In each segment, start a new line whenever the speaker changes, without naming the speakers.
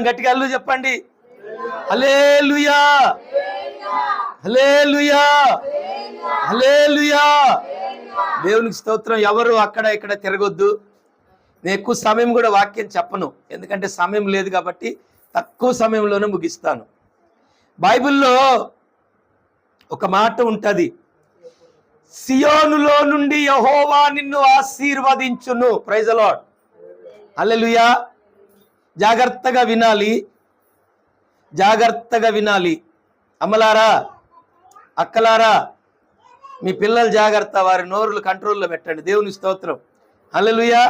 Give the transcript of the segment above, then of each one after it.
గట్టిగా అల్లు చెప్పండి. హల్లెలూయా, హల్లెలూయా, హల్లెలూయా. దేవునికి స్తోత్రం. ఎవరు అక్కడ ఇక్కడ తిరగొద్దు. నేను ఎక్కువ సమయం కూడా వాక్యం చెప్పను, ఎందుకంటే సమయం లేదు కాబట్టి తక్కువ సమయంలోనే ముగిస్తాను. బైబిల్లో ఒక మాట ఉంటుంది, సియోనులో నుండి యెహోవా నిన్ను ఆశీర్వదించును. Praise the Lord. హల్లెలూయా. జాగ్రత్తగా వినాలి, జాగ్రత్తగా వినాలి. అమ్మలారా, అక్కలారా, మీ పిల్లలు జాగ్రత్త, వారి నోరులు కంట్రోల్లో పెట్టండి. దేవుని స్తోత్రం. హల్లెలూయా.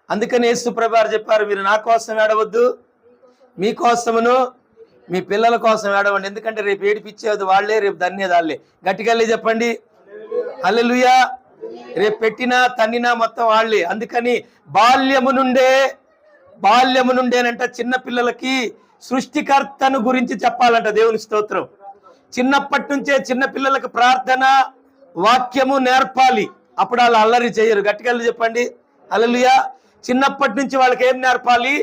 అందుకని యేసు ప్రభువారు చెప్పారు, మీరు నా కోసం ఏడవద్దు, మీకోసమును మీ పిల్లల కోసం ఏడవండి. ఎందుకంటే రేపు ఏడిపిచ్చేది వాళ్ళే, రేపు ధన్యత వాళ్ళే. గట్టిగా చెప్పండి హల్లెలూయా. రేపు పెట్టినా తన్నినా మొత్తం వాళ్ళే. అందుకని బాల్యము నుండేనంట చిన్న పిల్లలకి సృష్టికర్తను గురించి చెప్పాలంట. దేవుని స్తోత్రం. చిన్నప్పటి నుంచే చిన్న పిల్లలకు ప్రార్థన వాక్యము నేర్పాలి, అప్పుడు వాళ్ళు అల్లరి చేయరు. గట్టిగా చెప్పండి హల్లెలూయా. చిన్నప్పటి నుంచి వాళ్ళకి ఏం నేర్పాలి?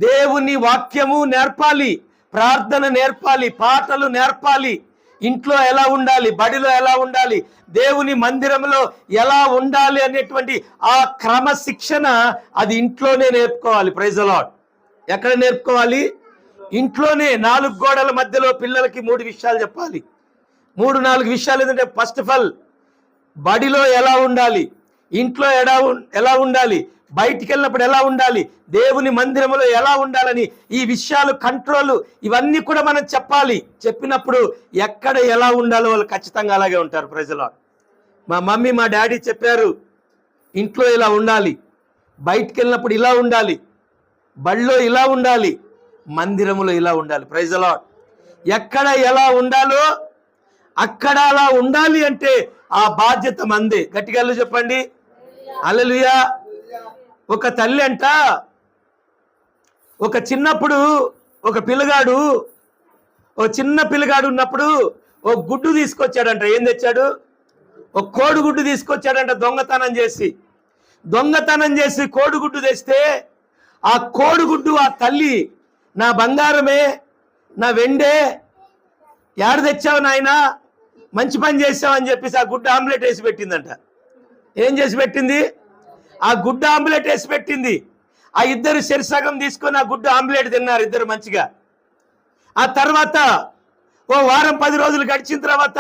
దేవుని వాక్యము నేర్పాలి, ప్రార్థన నేర్పాలి, పాటలు నేర్పాలి, ఇంట్లో ఎలా ఉండాలి, బడిలో ఎలా ఉండాలి, దేవుని మందిరంలో ఎలా ఉండాలి అనేటువంటి ఆ క్రమశిక్షణ అది ఇంట్లోనే నేర్పుకోవాలి. Praise the Lord. ఎక్కడ నేర్పుకోవాలి? ఇంట్లోనే. 4 గోడల మధ్యలో పిల్లలకి 3 విషయాలు చెప్పాలి. 3-4 విషయాలు. ఏంటంటే ఫస్ట్ ఆఫ్ ఆల్ బడిలో ఎలా ఉండాలి, ఇంట్లో ఎలా ఉండాలి, బయటికి వెళ్ళినప్పుడు ఎలా ఉండాలి, దేవుని మందిరంలో ఎలా ఉండాలని ఈ విషయాలు కంట్రోల్ ఇవన్నీ కూడా మనం చెప్పాలి. చెప్పినప్పుడు ఎక్కడ ఎలా ఉండాలో వాళ్ళు ఖచ్చితంగా అలాగే ఉంటారు. Praise the Lord. మా మమ్మీ మా డాడీ చెప్పారు, ఇంట్లో ఇలా ఉండాలి, బయటికి వెళ్ళినప్పుడు ఇలా ఉండాలి, బడిలో ఇలా ఉండాలి, మందిరములో ఇలా ఉండాలి. Praise the Lord. ఎక్కడ ఎలా ఉండాలో అక్కడ అలా ఉండాలి అంటే ఆ బాధ్యత మందే. గట్టిగా చెప్పండి హల్లెలూయా. ఒక తల్లి అంట, ఒక చిన్నప్పుడు ఒక చిన్న పిల్లగాడు ఉన్నప్పుడు ఒక గుడ్డు తీసుకొచ్చాడంట. ఏం తెచ్చాడు? ఒక కోడిగుడ్డు తీసుకొచ్చాడంట. దొంగతనం చేసి కోడిగుడ్డు తెస్తే ఆ కోడిగుడ్డు ఆ తల్లి, నా బంగారమే, నా వెండే, యాడ తెచ్చావు నాయనా, మంచి పని చేసావు అని చెప్పేసి ఆ గుడ్డు ఆమ్లెట్ వేసి పెట్టిందంట. ఏం చేసి పెట్టింది? ఆ గుడ్డు ఆమ్లెట్ వేసి పెట్టింది. ఆ ఇద్దరు సరిసగం తీసుకొని ఆ గుడ్డు ఆమ్లెట్ తిన్నారు ఇద్దరు మంచిగా. ఆ తర్వాత ఓ వారం 10 రోజులు గడిచిన తర్వాత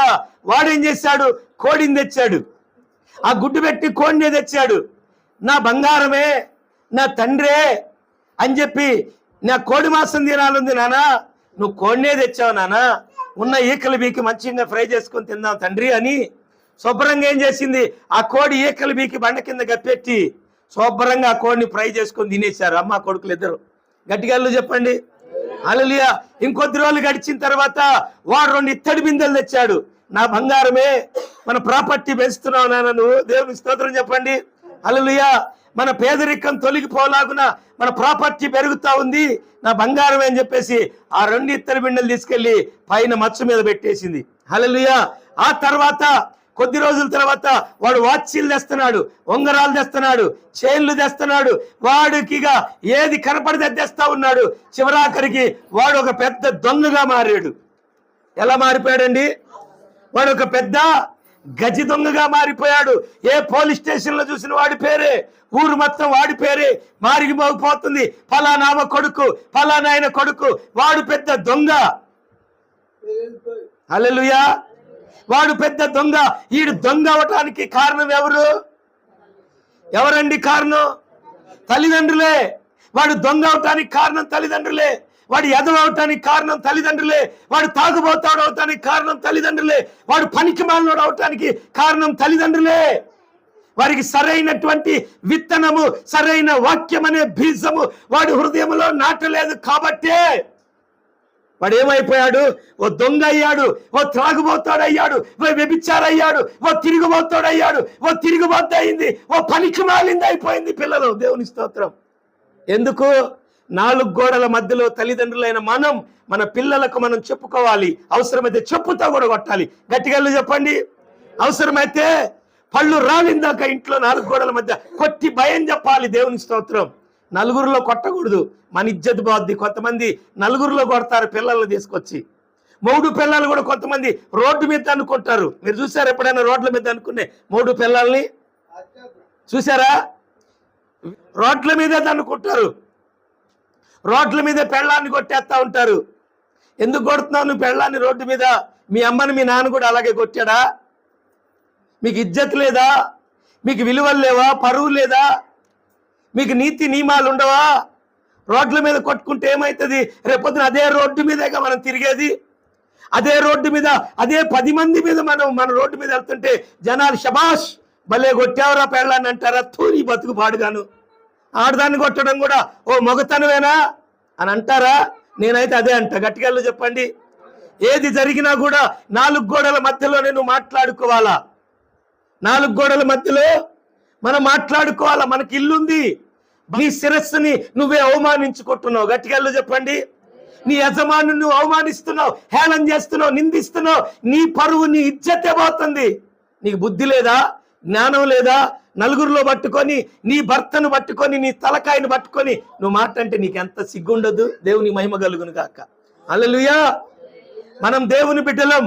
వాడేం చేశాడు? కోడిని తెచ్చాడు. ఆ గుడ్డు పెట్టి కోడినే తెచ్చాడు. నా బంగారమే, నా తండ్రే అని చెప్పి, నా కోడి మాంసం తినాలంది నానా, నువ్వు కోడినే తెచ్చావు నానా, ఉన్న ఈకలు బీకి మంచిగా ఫ్రై చేసుకొని తిందాం తండ్రి అని శుభ్రంగా ఏం చేసింది? ఆ కోడి ఈకలు బీకి బండ కింద గప్పెట్టి శుభ్రంగా ఆ కోడిని ఫ్రై చేసుకొని తినేశారు అమ్మ కొడుకులు ఇద్దరు. గట్టిగా చెప్పండి హల్లెలూయా. ఇంకొద్ది రోజులు గడిచిన తర్వాత వాడు 2 ఇత్తడి బిందెలు తెచ్చాడు. నా బంగారమే, మన ప్రాపర్టీ పెంచుతున్నావు నాన్న నువ్వు. దేవుని స్తోత్రం చెప్పండి హల్లెలూయా. మన పేదరికం తొలగిపోలాగున మన ప్రాపర్టీ పెరుగుతా ఉంది, నా బంగారమే అని చెప్పేసి ఆ 2 ఇత్తడి బిందెలు తీసుకెళ్లి పైన మచ్చ మీద పెట్టేసింది. హల్లెలూయా. ఆ తర్వాత కొద్ది రోజుల తర్వాత వాడు వాచీలు తెస్తున్నాడు, ఉంగరాలు తెస్తున్నాడు, చైన్లు తెస్తున్నాడు. వాడికిగా ఏది కనపడితే తెస్తా ఉన్నాడు. చివరాఖరికి వాడు ఒక పెద్ద దొంగగా మారాడు. ఎలా మారిపోయాడండి? వాడు ఒక పెద్ద గజి దొంగగా మారిపోయాడు. ఏ పోలీస్ స్టేషన్ లో చూసిన వాడి పేరే, ఊరు మొత్తం వాడి పేరే మారిగిపోతుంది. ఫలానామ కొడుకు, ఫలానాయన కొడుకు, వాడు పెద్ద దొంగ. హల్లెలూయా. వాడు పెద్ద దొంగ. ఈడు దొంగ అవటానికి కారణం ఎవరండి కారణం? తల్లిదండ్రులే. వాడు దొంగ అవటానికి కారణం తల్లిదండ్రులే. వాడు ఎదవ అవటానికి కారణం తల్లిదండ్రులే. వాడు తాగుబోతాడు అవటానికి కారణం తల్లిదండ్రులే. వాడు పనికి మాలినోడు అవటానికి కారణం తల్లిదండ్రులే. వారికి సరైనటువంటి విత్తనము, సరైన వాక్యం అనే బీజము వాడి హృదయంలో నాటలేదు కాబట్టే వాడు ఏమైపోయాడు? ఓ దొంగ అయ్యాడు, ఓ త్రాగుబోతాడయ్యాడు, ఓ వ్యభిచారయ్యాడు, ఓ తిరుగుబోతాడయ్యాడు, ఓ తిరుగుబోతు అయింది, ఓ పనికి మాలింది అయిపోయింది పిల్లలు. దేవుని స్తోత్రం. ఎందుకు? 4 గోడల మధ్యలో తల్లిదండ్రులైన మనం మన పిల్లలకు మనం చెప్పుకోవాలి. అవసరమైతే చెప్పుతో కూడా కొట్టాలి. గట్టిగా చెప్పండి. అవసరమైతే పళ్ళు రాలిందాక ఇంట్లో 4 గోడల మధ్య కొట్టి భయం చెప్పాలి. దేవుని స్తోత్రం. నలుగురిలో కొట్టకూడదు, మన ఇజ్జత్ పోద్ది. కొంతమంది నలుగురిలో కొడతారు పిల్లల్ని తీసుకొచ్చి. మూడు పిల్లలు కూడా కొంతమంది రోడ్డు మీద అనుకుంటారు. మీరు చూసారు ఎప్పుడైనా రోడ్ల మీద అనుకునే మూడు పిల్లల్ని చూసారా? రోడ్ల మీద అనుకుంటారు, రోడ్ల మీద పెళ్ళాన్ని కొట్టేస్తా ఉంటారు. ఎందుకు కొడుతున్నావు నువ్వు పెళ్ళాన్ని రోడ్డు మీద? మీ అమ్మని మీ నాన్న కూడా అలాగే కొట్టాడా? మీకు ఇజ్జత్ లేదా? మీకు విలువలు లేవా? పరువు లేదా? మీకు నీతి నియమాలు ఉండవా? రోడ్ల మీద కొట్టుకుంటే ఏమవుతుంది? రేపొద్దున అదే రోడ్డు మీదేగా మనం తిరిగేది. అదే రోడ్డు మీద అదే 10 మంది మీద మన రోడ్డు మీద వెళ్తుంటే జనాలు షబాష్ భలే కొట్టావురా పెళ్ళాన్ని అంటారా? తూరి బతుకు పాడుగాను. ఆడదాన్ని కొట్టడం కూడా ఓ మగతనమేనా అని అంటారా? నేనైతే అదే అంట. గట్టిగా చెప్పండి. ఏది జరిగినా కూడా 4 గోడల మధ్యలో నేను మాట్లాడుకోవాలా. 4 గోడల మధ్యలో మనం మాట్లాడుకోవాలా. మనకి ఇల్లుంది. నీ శిరస్సుని నువ్వే అవమానించుకుంటున్నావు. గట్టిగా చెప్పండి. నీ యజమాను నువ్వు అవమానిస్తున్నావు, హేళన చేస్తున్నావు, నిందిస్తున్నావు. నీ పరువు, నీ ఇజ్జతే పోతుంది. నీకు బుద్ధి లేదా? జ్ఞానం లేదా? నలుగురిలో పట్టుకొని నీ భర్తను పట్టుకొని నీ తలకాయను పట్టుకొని నువ్వు మాట్లాడితే నీకు ఎంత సిగ్గుండదు. దేవుని మహిమ కలుగును గాక. హల్లెలూయా. మనం దేవుని బిడ్డలం,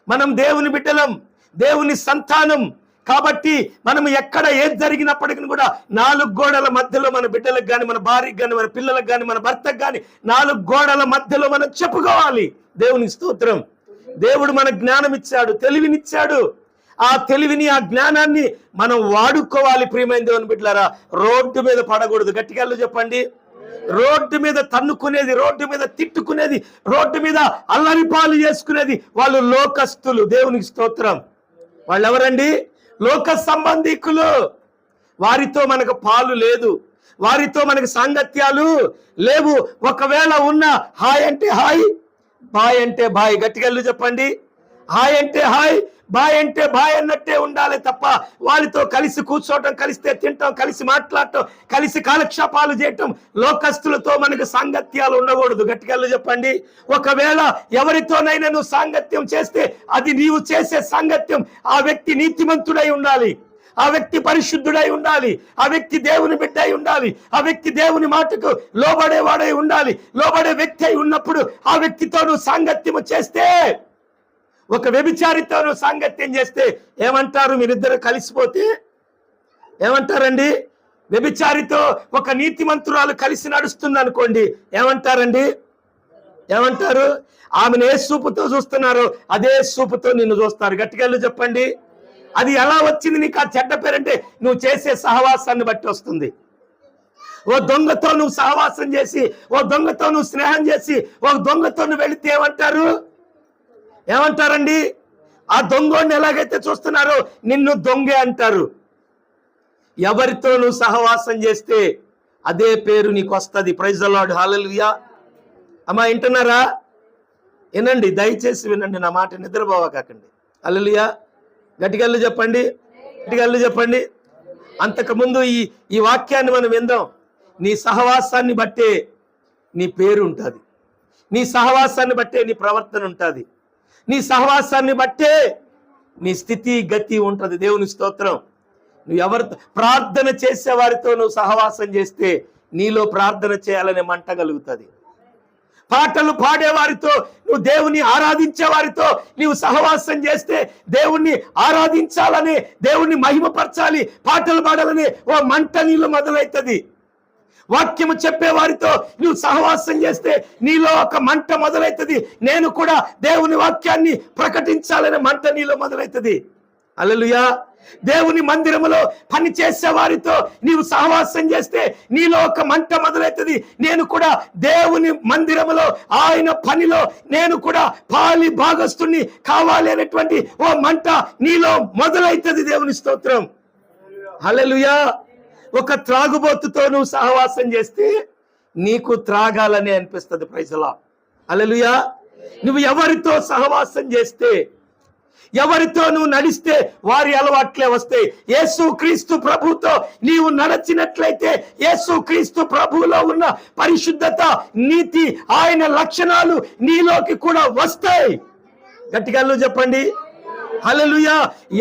మనం దేవుని బిడ్డలం, దేవుని సంతానం. కాబట్టి మనం ఎక్కడ ఏది జరిగినప్పటికీ కూడా 4 గోడల మధ్యలో మన బిడ్డలకు కానీ, మన భార్యకు కానీ, మన పిల్లలకు కానీ, మన భర్తకు కానీ 4 గోడల మధ్యలో మనం చెప్పుకోవాలి. దేవుని స్తోత్రం. దేవుడు మన జ్ఞానం ఇచ్చాడు, తెలివినిచ్చాడు. ఆ తెలివిని, ఆ జ్ఞానాన్ని మనం వాడుకోవాలి. ప్రియమైన దేవుని బిడ్డలారా, రోడ్డు మీద పడకూడదు. గట్టిగా చెప్పండి. రోడ్డు మీద తన్నుకునేది, రోడ్డు మీద తిట్టుకునేది, రోడ్డు మీద అల్లరిపాలు చేసుకునేది వాళ్ళు లోకస్తులు. దేవునికి స్తోత్రం. వాళ్ళు ఎవరండి? లోక సంబంధికులు. వారితో మనకు పాలు లేదు, వారితో మనకు సాంగత్యాలు లేవు. ఒకవేళ ఉన్న హాయ్ అంటే హాయ్, బాయ్ అంటే బాయ్. గట్టిగా చెప్పండి. హాయ్ అంటే హాయ్, బాయ్ అంటే బాయ్ అన్నట్టే ఉండాలి తప్ప వాళ్ళతో కలిసి కూర్చోవటం, కలిస్తే తినటం, కలిసి మాట్లాడటం, కలిసి కాలక్షేపాలు చేయటం, లోకస్తులతో మనకు సాంగత్యాలు ఉండకూడదు. గట్టిగా చెప్పండి. ఒకవేళ ఎవరితోనైనా నువ్వు సాంగత్యం చేస్తే అది నీవు చేసే సాంగత్యం ఆ వ్యక్తి నీతిమంతుడై ఉండాలి, ఆ వ్యక్తి పరిశుద్ధుడై ఉండాలి, ఆ వ్యక్తి దేవుని బిడ్డ అయి ఉండాలి, ఆ వ్యక్తి దేవుని మాటకు లోబడేవాడై ఉండాలి. లోబడే వ్యక్తి అయి ఉన్నప్పుడు ఆ వ్యక్తితో నువ్వు సాంగత్యము చేస్తే, ఒక వ్యభిచారితో నువ్వు సాంగత్యం చేస్తే ఏమంటారు? మీరిద్దరు కలిసిపోతే ఏమంటారండి? వ్యభిచారితో ఒక నీతిమంతురాలు కలిసి నడుస్తుంది అనుకోండి, ఏమంటారండి? ఏమంటారు? ఆమెను ఏ చూపుతో చూస్తున్నారో అదే చూపుతో నిన్ను చూస్తారు. గట్టిగా చెప్పండి. అది ఎలా వచ్చింది నీకు ఆ చెడ్డ పేరంటే నువ్వు చేసే సహవాసాన్ని బట్టి వస్తుంది. ఓ దొంగతో నువ్వు సహవాసం చేసి, ఓ దొంగతో నువ్వు స్నేహం చేసి, ఓ దొంగతో నువ్వు వెళితే ఏమంటారు? ఏమంటారండి? ఆ దొంగోడిని ఎలాగైతే చూస్తున్నారో నిన్ను దొంగే అంటారు. ఎవరితో నువ్వు సహవాసం చేస్తే అదే పేరు నీకు వస్తుంది. Praise the Lord. హల్లెలూయా. అమ్మా వింటున్నారా? వినండి, దయచేసి వినండి నా మాట, నిద్రపోవకండి. హల్లెలూయా. గట్టిగా చెప్పండి, గట్టిగా చెప్పండి. అంతకుముందు ఈ వాక్యాన్ని మనం విందాం. నీ సహవాసాన్ని బట్టే నీ పేరు ఉంటుంది, నీ సహవాసాన్ని బట్టే నీ ప్రవర్తన ఉంటుంది, నీ సహవాసాన్ని బట్టే నీ స్థితి గతి ఉంటుంది. దేవుని స్తోత్రం. నువ్వు ఎవరితో ప్రార్థన చేసే వారితో నువ్వు సహవాసం చేస్తే నీలో ప్రార్థన చేయాలనే మంట కలుగుతుంది. పాటలు పాడేవారితో, నువ్వు దేవుని ఆరాధించే వారితో నీవు సహవాసం చేస్తే దేవుణ్ణి ఆరాధించాలని, దేవుణ్ణి మహిమపరచాలి, పాటలు పాడాలని ఓ మంట నీళ్ళు మొదలవుతుంది. వాక్యము చెప్పే వారితో నువ్వు సహవాసం చేస్తే నీలో ఒక మంట మొదలవుతుంది. నేను కూడా దేవుని వాక్యాన్ని ప్రకటించాలనే మంట నీలో మొదలవుతుంది. హల్లెలూయా. దేవుని మందిరములో పని చేసే వారితో నీవు సహవాసం చేస్తే నీలో ఒక మంట మొదలవుతుంది. నేను కూడా దేవుని మందిరములో, ఆయన పనిలో నేను కూడా పాలి భాగస్తుని కావాలి అనేటువంటి ఓ మంట నీలో మొదలవుతుంది. దేవుని స్తోత్రం. హల్లెలూయా. ఒక త్రాగుబోతుతో నువ్వు సహవాసం చేస్తే నీకు త్రాగాలని అనిపిస్తుంది. Praise the Lord. హల్లెలూయా. నువ్వు ఎవరితో సహవాసం చేస్తే, ఎవరితో నువ్వు నడిస్తే వారి అలవాట్లే వస్తాయి. యేసు క్రీస్తు ప్రభుతో నీవు నడచినట్లయితే యేసు క్రీస్తు ప్రభువులో ఉన్న పరిశుద్ధత, నీతి, ఆయన లక్షణాలు నీలోకి కూడా వస్తాయి. గట్టిగా చెప్పండి. హల్లెలూయా.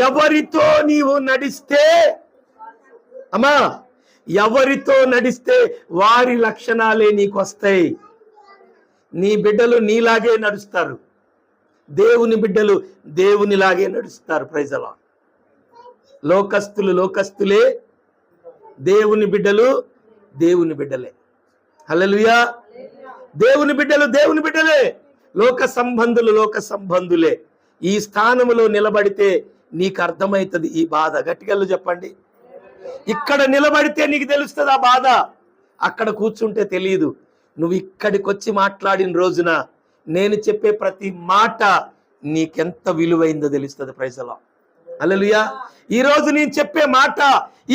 ఎవరితో నీవు నడిస్తే, అమ్మా ఎవరితో నడిస్తే వారి లక్షణాలే నీకు వస్తాయి. నీ బిడ్డలు నీలాగే నడుస్తారు, దేవుని బిడ్డలు దేవునిలాగే నడుస్తారు. Praise the Lord. లోకస్తులు లోకస్తులే, దేవుని బిడ్డలు దేవుని బిడ్డలే. హల్లెలూయా. దేవుని బిడ్డలు దేవుని బిడ్డలే, లోక సంబంధులు లోక సంబంధులే. ఈ స్థానములో నిలబడితే నీకు అర్థమవుతుంది ఈ బాధ. గట్టిగల్లు చెప్పండి. ఇక్కడ నిలబడితే నీకు తెలుస్తుంది ఆ బాధ, అక్కడ కూర్చుంటే తెలియదు. నువ్వు ఇక్కడికి వచ్చి మాట్లాడిన రోజున నేను చెప్పే ప్రతి మాట నీకెంత విలువైందో తెలుస్తుంది. Praise the Lord. హల్లెలూయా. ఈ రోజు నేను చెప్పే మాట,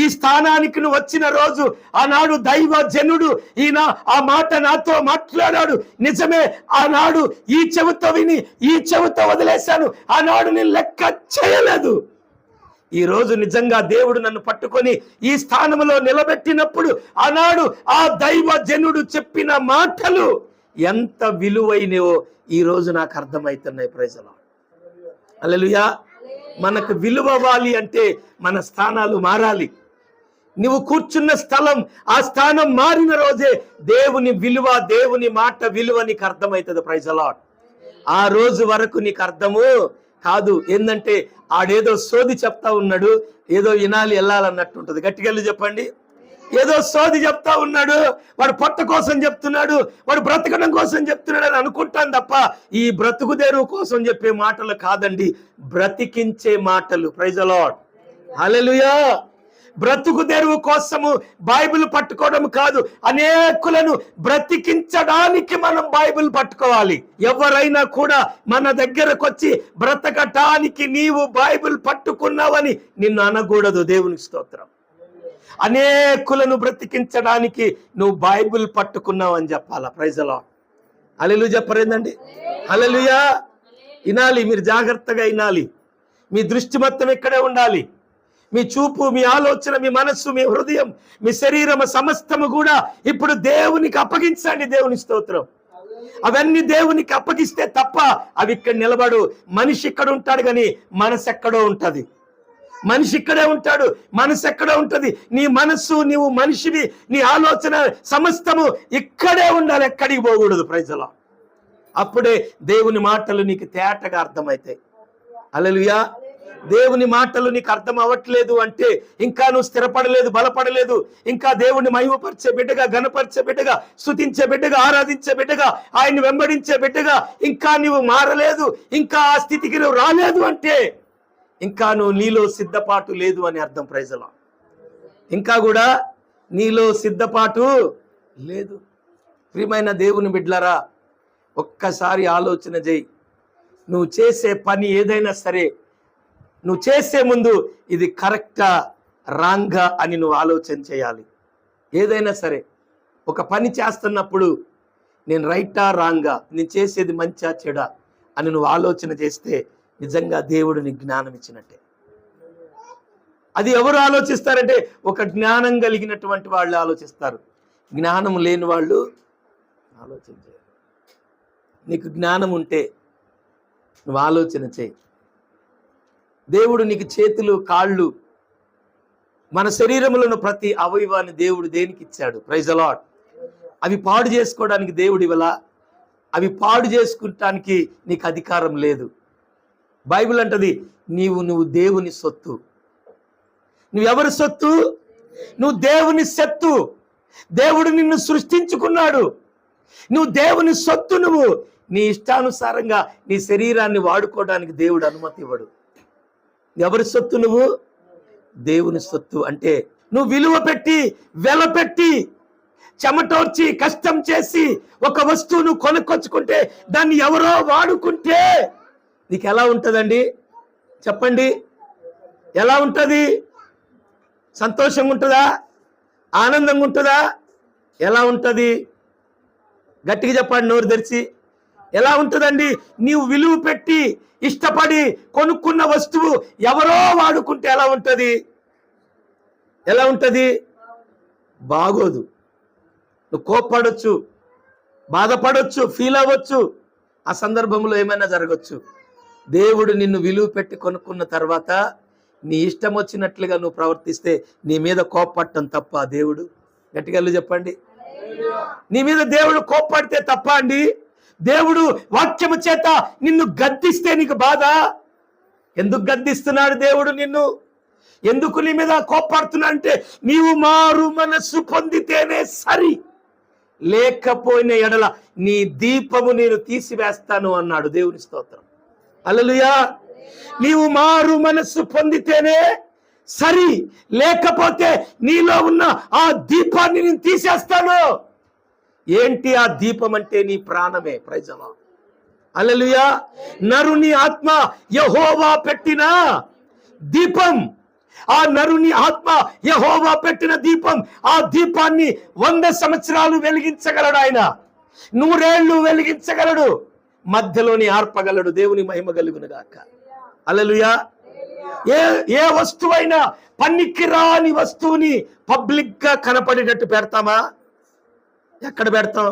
ఈ స్థానానికి నువ్వు వచ్చిన రోజు, ఆనాడు దైవ జనుడు ఈయన ఆ మాట నాతో మాట్లాడాడు. నిజమే, ఆనాడు ఈ చెవితో విని ఈ చెవితో వదిలేశాను, ఆనాడు నేను లెక్క చేయలేదు. ఈ రోజు నిజంగా దేవుడు నన్ను పట్టుకొని ఈ స్థానంలో నిలబెట్టినప్పుడు ఆనాడు ఆ దైవ జనుడు చెప్పిన మాటలు ఎంత విలువైనవో ఈ రోజు నాకు అర్థమవుతున్నాయి. Praise the Lord. హల్లెలూయా. మనకు విలువ అవ్వాలి అంటే మన స్థానాలు మారాలి. నువ్వు కూర్చున్న స్థలం, ఆ స్థానం మారిన రోజే దేవుని విలువ, దేవుని మాట విలువ నీకు అర్థమవుతుంది. Praise the Lord. ఆ రోజు వరకు నీకు అర్థము కాదు. ఏంటంటే ఆడేదో సోది చెప్తా ఉన్నాడు, ఏదో వినాలి వెళ్ళాలన్నట్టు ఉంటుంది. గట్టిగా చెప్పండి. ఏదో సోది చెప్తా ఉన్నాడు, వాడు పొట్ట కోసం చెప్తున్నాడు, వాడు బ్రతకడం కోసం చెప్తున్నాడు అని అనుకుంటాను తప్ప ఈ బ్రతుకు తెరువు కోసం చెప్పే మాటలు కాదండి, బ్రతికించే మాటలు. Praise the Lord. హల్లెలూయా. బ్రతుకు తెరువు కోసము బైబిల్ పట్టుకోవడం కాదు, అనేకులను బ్రతికించడానికి మనం బైబిల్ పట్టుకోవాలి. ఎవరైనా కూడా మన దగ్గరకు వచ్చి బ్రతకటానికి నీవు బైబిల్ పట్టుకున్నావని నిన్ను అనకూడదు. దేవునికి స్తోత్రం. అనేకులను బ్రతికించడానికి నువ్వు బైబిల్ పట్టుకున్నావు అని చెప్పాలా. Praise the Lord. హల్లెలూయా. చెప్పరేందండి. హల్లెలూయా. వినాలి, మీరు జాగ్రత్తగా వినాలి. మీ దృష్టి మొత్తం ఇక్కడే ఉండాలి. మీ చూపు, మీ ఆలోచన, మీ మనస్సు, మీ హృదయం, మీ శరీరం సమస్తము కూడా ఇప్పుడు దేవునికి అప్పగించండి. దేవుని స్తోత్రం. అవన్నీ దేవునికి అప్పగిస్తే తప్ప అవి ఇక్కడ నిలబడు. మనిషి ఇక్కడ ఉంటాడు కానీ మనసు ఎక్కడో ఉంటది. మనిషి ఇక్కడే ఉంటాడు, మనసు ఎక్కడో ఉంటది. నీ మనస్సు, నీవు మనిషివి, నీ ఆలోచన సమస్తము ఇక్కడే ఉండాలి, ఎక్కడికి పోకూడదు. Praise the Lord. అప్పుడే దేవుని మాటలు నీకు తేటగా అర్థమవుతాయి. హల్లెలూయా. దేవుని మాటలు నీకు అర్థం అవ్వట్లేదు అంటే ఇంకా నువ్వు స్థిరపడలేదు, బలపడలేదు. ఇంకా దేవుణ్ణి మహిమపరిచే బిడ్డగా, ఘనపరిచే బిడ్డగా, స్తుతించే బిడ్డగా, ఆరాధించే బిడ్డగా, ఆయన్ని వెంబడించే బిడ్డగా ఇంకా నువ్వు మారలేదు, ఇంకా ఆ స్థితికి నువ్వు రాలేదు అంటే ఇంకా నువ్వు నీలో సిద్ధపాటు లేదు అని అర్థం. Praise the Lord. ఇంకా కూడా నీలో సిద్ధపాటు లేదు. ప్రియమైన దేవుని బిడ్డలారా, ఒక్కసారి ఆలోచన చేయి. నువ్వు చేసే పని ఏదైనా సరే, నువ్వు చేసే ముందు ఇది కరెక్టా రాంగా అని నువ్వు ఆలోచన చేయాలి. ఏదైనా సరే ఒక పని చేస్తున్నప్పుడు నేను రైటా రాంగా, నేను చేసేది మంచా చెడా అని నువ్వు ఆలోచన చేస్తే నిజంగా దేవుడు నీకు జ్ఞానం ఇచ్చినట్టే. అది ఎవరు ఆలోచిస్తారంటే ఒక జ్ఞానం కలిగినటువంటి వాళ్ళు ఆలోచిస్తారు, జ్ఞానం లేని వాళ్ళు ఆలోచన చేయరు. నీకు జ్ఞానం ఉంటే నువ్వు ఆలోచన చేయి. దేవుడు నీకు చేతులు, కాళ్ళు, మన శరీరంలో ప్రతి అవయవాన్ని దేవుడు దేనికి ఇచ్చాడు? Praise the Lord. అవి పాడు చేసుకోవడానికి దేవుడు ఇవ్వలా, అవి పాడు చేసుకుంటానికి నీకు అధికారం లేదు. బైబిల్ అంటది నువ్వు దేవుని సొత్తు. నువ్వు ఎవరి సొత్తు? నువ్వు దేవుని సొత్తు. దేవుడు నిన్ను సృష్టించుకున్నాడు, నువ్వు దేవుని సొత్తు. నువ్వు నీ ఇష్టానుసారంగా నీ శరీరాన్ని వాడుకోవడానికి దేవుడు అనుమతి ఇవ్వడు. ఎవరి సొత్తు? నువ్వు దేవుని సొత్తు. అంటే నువ్వు విలువ పెట్టి, వెల పెట్టి, చెమటోర్చి, కష్టం చేసి ఒక వస్తువును కొనుక్కొచ్చుకుంటే దాన్ని ఎవరో వాడుకుంటే నీకు ఎలా ఉంటుందండి? చెప్పండి, ఎలా ఉంటుంది? సంతోషంగా ఉంటుందా? ఆనందంగా ఉంటుందా? ఎలా ఉంటుంది? గట్టిగా చెప్పండి, నోరు తెరిచి. ఎలా ఉంటుందండి? నీవు విలువ పెట్టి ఇష్టపడి కొనుక్కున్న వస్తువు ఎవరో వాడుకుంటే ఎలా ఉంటుంది? ఎలా ఉంటుంది? బాగోదు. నువ్వు కోప్పడొచ్చు, బాధపడొచ్చు, ఫీల్ అవ్వచ్చు. ఆ సందర్భంలో ఏమైనా జరగచ్చు. దేవుడు నిన్ను విలువ పెట్టి కొనుక్కున్న తర్వాత నీ ఇష్టం వచ్చినట్లుగా నువ్వు ప్రవర్తిస్తే నీ మీద కోప్పట్టం తప్ప దేవుడు? గట్టిగా చెప్పండి. నీ మీద దేవుడు కోప్పడితే తప్ప అండి? దేవుడు వాక్యము చేత నిన్ను గద్దిస్తే నీకు బాధ? ఎందుకు గద్దిస్తున్నాడు దేవుడు నిన్ను? ఎందుకు నీ మీద కోప్పడుతున్నా అంటే, నీవు మారు మనస్సు పొందితేనే సరి, లేకపోయిన ఎడల నీ దీపము నేను తీసివేస్తాను అన్నాడు. దేవుని స్తోత్రం. హల్లెలూయా. నీవు మారు మనస్సు పొందితేనే సరి, లేకపోతే నీలో ఉన్న ఆ దీపాన్ని నేను తీసేస్తాను. ఏంటి ఆ దీపం అంటే? నీ ప్రాణమే. Praise the Lord. హల్లెలూయా. నరుని ఆత్మ యెహోవా పెట్టిన దీపం. ఆ నరుని ఆత్మ యెహోవా పెట్టిన దీపం. ఆ దీపాన్ని 100 సంవత్సరాలు వెలిగించగలడు ఆయన. 100 ఏళ్ళు వెలిగించగలడు. మధ్యలోని ఆర్పగలడు. దేవుని మహిమ కలుగును గాక. హల్లెలూయా. ఏ వస్తువైనా పనికిరాని వస్తువుని పబ్లిక్ గా కనపడేటట్టు పెడతామా? ఎక్కడ పెడతాం?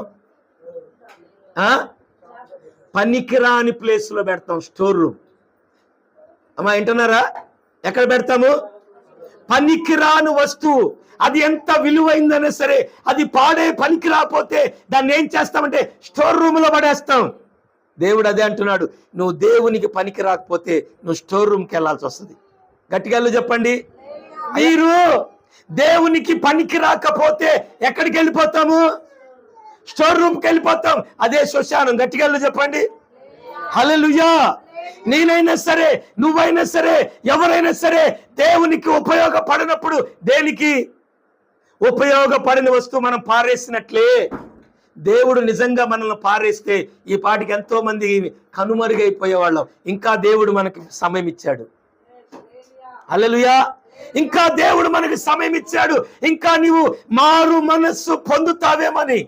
పనికిరాని ప్లేస్ లో పెడతాం. Store room. అమ్మా వింటున్నారా? ఎక్కడ పెడతాము? పనికిరాని వస్తువు. అది ఎంత విలువైందనే సరే, అది పాడే పనికి రాకపోతే దాన్ని ఏం చేస్తామంటే స్టోర్ రూమ్ లో పడేస్తాం. దేవుడు అదే అంటున్నాడు, నువ్వు దేవునికి పనికి రాకపోతే నువ్వు స్టోర్ రూమ్కి వెళ్ళాల్సి వస్తుంది. గట్టిగా చెప్పండి. మీరు దేవునికి పనికి రాకపోతే ఎక్కడికి వెళ్ళిపోతాము? స్టోర్ రూమ్కి వెళ్ళిపోతాం. అదే శ్మశానం. గట్టిగా చెప్పండి. హల్లెలూయా. నేనైనా సరే, నువ్వైనా సరే, ఎవరైనా సరే దేవునికి ఉపయోగపడినప్పుడు, దేనికి ఉపయోగపడిన వస్తువు మనం పారేసినట్లే, దేవుడు నిజంగా మనల్ని పారేస్తే ఈ పాటికి ఎంతో మంది కనుమరుగైపోయేవాళ్ళం. ఇంకా దేవుడు మనకి సమయం ఇచ్చాడు. హల్లెలూయా. ఇంకా దేవుడు మనకి సమయం ఇచ్చాడు. ఇంకా నీవు మారు మనస్సు పొందుతావేమని,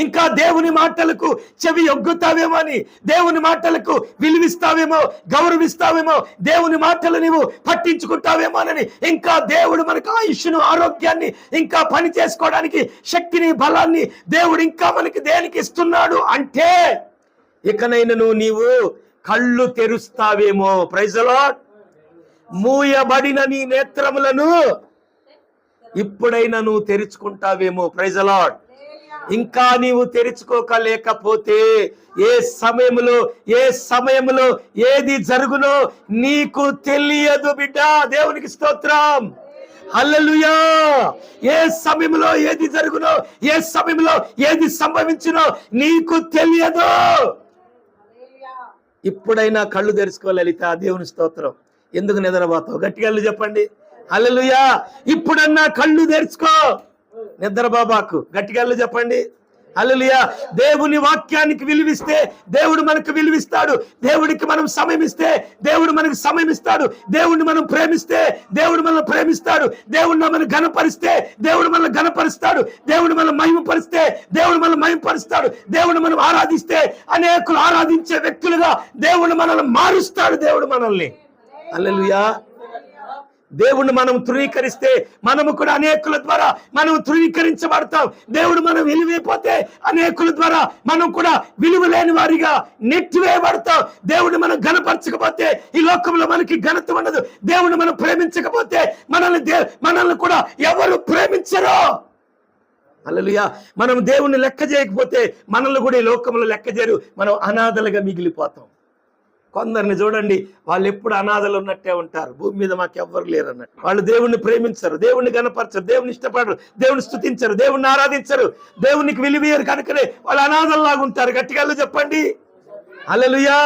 ఇంకా దేవుని మాటలకు చెవి ఒగ్గుతావేమని, దేవుని మాటలకు విలువిస్తావేమో, గౌరవిస్తావేమో, దేవుని మాటలు నీవు పట్టించుకుంటావేమోనని, ఇంకా దేవుడు మనకు ఆయుష్ను, ఆరోగ్యాన్ని, ఇంకా పని చేసుకోవడానికి శక్తిని, బలాన్ని దేవుడు ఇంకా మనకి దేనికి ఇస్తున్నాడు అంటే, ఇకనైనా నీవు కళ్ళు తెరుస్తావేమో. Praise the Lord. మూయబడిన నీ నేత్రములను ఇప్పుడైనా నువ్వు తెరుచుకుంటావేమో. Praise the Lord. ఇంకా నీవు తెరుచుకోలేకపోతే ఏ సమయంలో ఏది జరుగునో నీకు తెలియదు బిడ్డ. దేవునికి స్తోత్రం. హల్లెలూయా. ఏ సమయంలో ఏది జరుగునో, ఏ సమయంలో ఏది సంభవించునో నీకు తెలియదు. ఇప్పుడైనా కళ్ళు తెరుచుకోలేలిత. దేవుని స్తోత్రం. ఎందుకు నిద్రపోతావు? గట్టిగా చెప్పండి. హల్లెలూయా. ఇప్పుడన్నా కళ్ళు తెరుచుకో. నిద్రబాబాకు. గట్టిగా చెప్పండి. హల్లెలూయా. దేవుని వాక్యానికి విలువిస్తే దేవుడు మనకు విలువిస్తాడు. దేవుడికి మనం సమయం ఇస్తే దేవుడు మనకు సమయం ఇస్తాడు. దేవుడిని మనం ప్రేమిస్తే దేవుడు మనల్ని ప్రేమిస్తాడు. దేవుడిని మనం ఘనపరిస్తే దేవుడు మనల్ని ఘనపరుస్తాడు. దేవుడు మనం మహిమపరిస్తే దేవుడు మనల్ని మహిమపరుస్తాడు. దేవుడు మనం ఆరాధిస్తే అనేకులు ఆరాధించే వ్యక్తులుగా దేవుడు మనల్ని మారుస్తాడు. దేవుడు మనల్ని. హల్లెలూయా. దేవుణ్ణి మనం తృణీకరిస్తే మనము కూడా అనేకుల ద్వారా మనం తృణీకరించబడతాం. దేవుడు మనం విలువైపోతే అనేకుల ద్వారా మనం కూడా విలువ లేని వారిగా నెట్టివేయబడతాం. దేవుడిని మనం ఘనపరచకపోతే ఈ లోకంలో మనకి ఘనత ఉండదు. దేవుడిని మనం ప్రేమించకపోతే మనల్ని కూడా ఎవరు ప్రేమించరు. హల్లెలూయా. మనం దేవుణ్ణి లెక్క చేయకపోతే మనల్ని కూడా ఈ లోకంలో లెక్క చేయరు. మనం అనాథలుగా మిగిలిపోతాం. కొందరిని చూడండి, వాళ్ళు ఎప్పుడు అనాథలు ఉన్నట్టే ఉంటారు. భూమి మీద మాకు ఎవ్వరు లేరు అన్నట్టు. వాళ్ళు దేవుణ్ణి ప్రేమించరు, దేవుణ్ణి గణపరచరు, దేవుని ఇష్టపడరు, దేవుని స్తుతించరు, దేవుణ్ణి ఆరాధించరు, దేవునికి విలువేయరు. కనుకనే వాళ్ళు అనాథల్లాగా ఉంటారు. గట్టిగా చెప్పండి. హల్లెలూయా.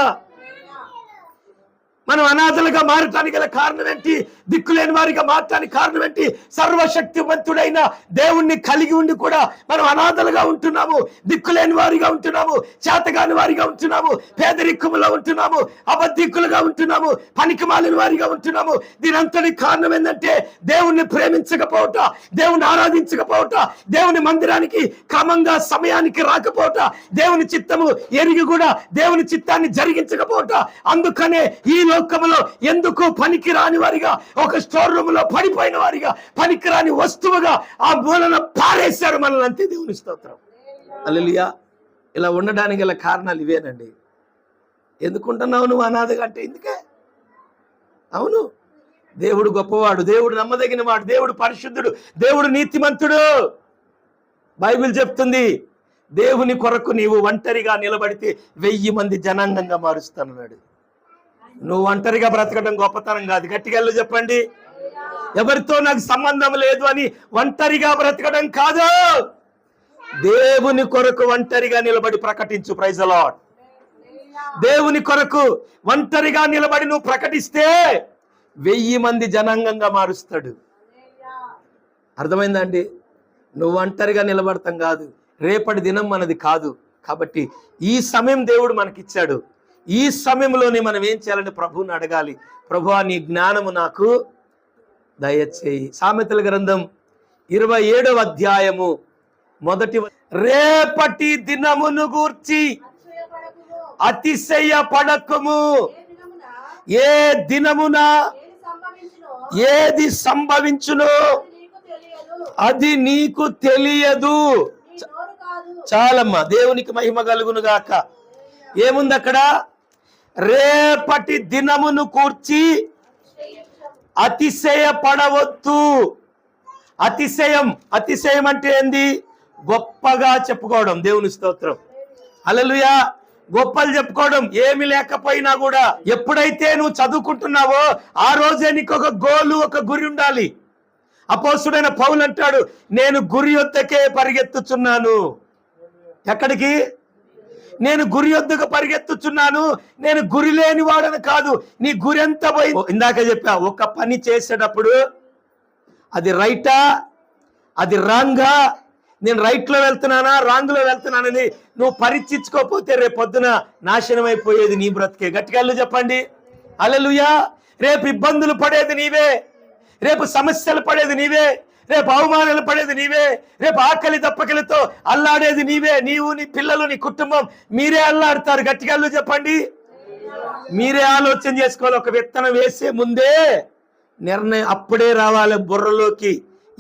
మనం అనాథలుగా మారటానికి గల కారణం ఏంటి? దిక్కులేని వారిగా మారటానికి కారణం ఏంటి? సర్వశక్తివంతుడైన దేవుణ్ణి కలిగి ఉండి కూడా మనం అనాథలుగా ఉంటున్నాము, దిక్కులేని వారిగా ఉంటున్నాము, చేతగాని వారిగా ఉంటున్నాము, పేదరికములో ఉంటున్నాము, అబద్ధికులుగా ఉంటున్నాము, పనికి మాలిన వారిగా ఉంటున్నాము. దీనంతటి కారణం ఏంటంటే దేవుణ్ణి ప్రేమించకపోవట, దేవుణ్ణి ఆరాధించకపోవట, దేవుని మందిరానికి క్రమంగా సమయానికి రాకపోవట, దేవుని చిత్తము ఎరిగి కూడా దేవుని చిత్తాన్ని జరిగించకపోవట. అందుకనే ఈ లోకములో ఎందుకు పనికి రాని వారిగా, ఒక స్టోర్ రూమ్ లో పడిపోయిన వారిగా, పనికిరాని వస్తువుగా ఆ మూలన పారేశారు మనల్ని. అంతే. దేవుని స్తోత్రం. హల్లెలూయా. ఇలా ఉండడానికి గల కారణాలు ఇవేనండి. ఎందుకుంటున్నావు నువ్వు అనాథగా అంటే? ఎందుకే? అవును, దేవుడు గొప్పవాడు, దేవుడు నమ్మదగిన వాడు, దేవుడు పరిశుద్ధుడు, దేవుడు నీతిమంతుడు. బైబిల్ చెప్తుంది, దేవుని కొరకు నీవు ఒంటరిగా నిలబడితే 1000 మంది జనాంగంగా మారుస్తానన్నాడు. నువ్వు ఒంటరిగా బ్రతకడం గొప్పతనం కాదు. గట్టిగా చెప్పండి, ఎవరితో నాకు సంబంధం లేదు అని ఒంటరిగా బ్రతకడం కాదు. దేవుని కొరకు ఒంటరిగా నిలబడి ప్రకటించు. Praise the Lord. దేవుని కొరకు ఒంటరిగా నిలబడి నువ్వు ప్రకటిస్తే 1000 మంది జనాంగంగా మారుస్తాడు. అర్థమైందా అండి? నువ్వు ఒంటరిగా నిలబడతాం కాదు. రేపటి దినం మనది కాదు. కాబట్టి ఈ సమయం దేవుడు మనకిచ్చాడు. ఈ సమయంలోనే మనం ఏం చేయాలని ప్రభువుని అడగాలి. ప్రభువా, నీ జ్ఞానము నాకు దయచేయి. సామెతల గ్రంథం 27వ అధ్యాయము 1 రేపటి దినమును గూర్చి అతిశయపడకుము. ఏ దినమున ఏది సంభవించునో అది నీకు తెలియదు. చాలమ్మా, దేవునికి మహిమ కలుగును గాక. ఏముంది అక్కడ? రేపటి దినమును కూర్చి అతిశయపడవద్దు. అతిశయం అంటే ఏంది? గొప్పగా చెప్పుకోవడం. దేవుని స్తోత్రం, హల్లెలూయా. గొప్పలు చెప్పుకోవడం ఏమి లేకపోయినా కూడా. ఎప్పుడైతే నువ్వు చదువుకుంటున్నావో ఆ రోజే నీకు ఒక గోలు, ఒక గురి ఉండాలి. అపోస్తుడైన పౌలు అంటాడు, నేను గురి యొద్దకే పరిగెత్తుచున్నాను. ఎక్కడికి? నేను గురి యొద్దకు పరిగెత్తుచున్నాను. నేను గురి లేని వాడని కాదు. నీ గురి ఎంత పోయి, ఇందాక చెప్పా, ఒక పని చేసేటప్పుడు అది రైటా, అది రాంగా, నేను రైట్లో వెళ్తున్నానా, రాంగ్లో వెళ్తున్నానని నువ్వు పరీక్షించుకోకపోతే రేపు పొద్దున నాశనం అయిపోయేది నీ బ్రతికే. గట్టిగా చెప్పండి, హల్లెలూయా. రేపు ఇబ్బందులు పడేది నీవే, రేపు సమస్యలు పడేది నీవే, రేపు అవమానాలు పడేది నీవే, రేపు ఆకలి దప్పకలతో అల్లాడేది నీవే. నీవు, నీ పిల్లలు, నీ కుటుంబం మీరే అల్లాడతారు. గట్టిగా చెప్పండి. మీరే ఆలోచన చేసుకోవాలి. ఒక విత్తనం వేసే ముందే నిర్ణయం అప్పుడే రావాలి బుర్రలోకి.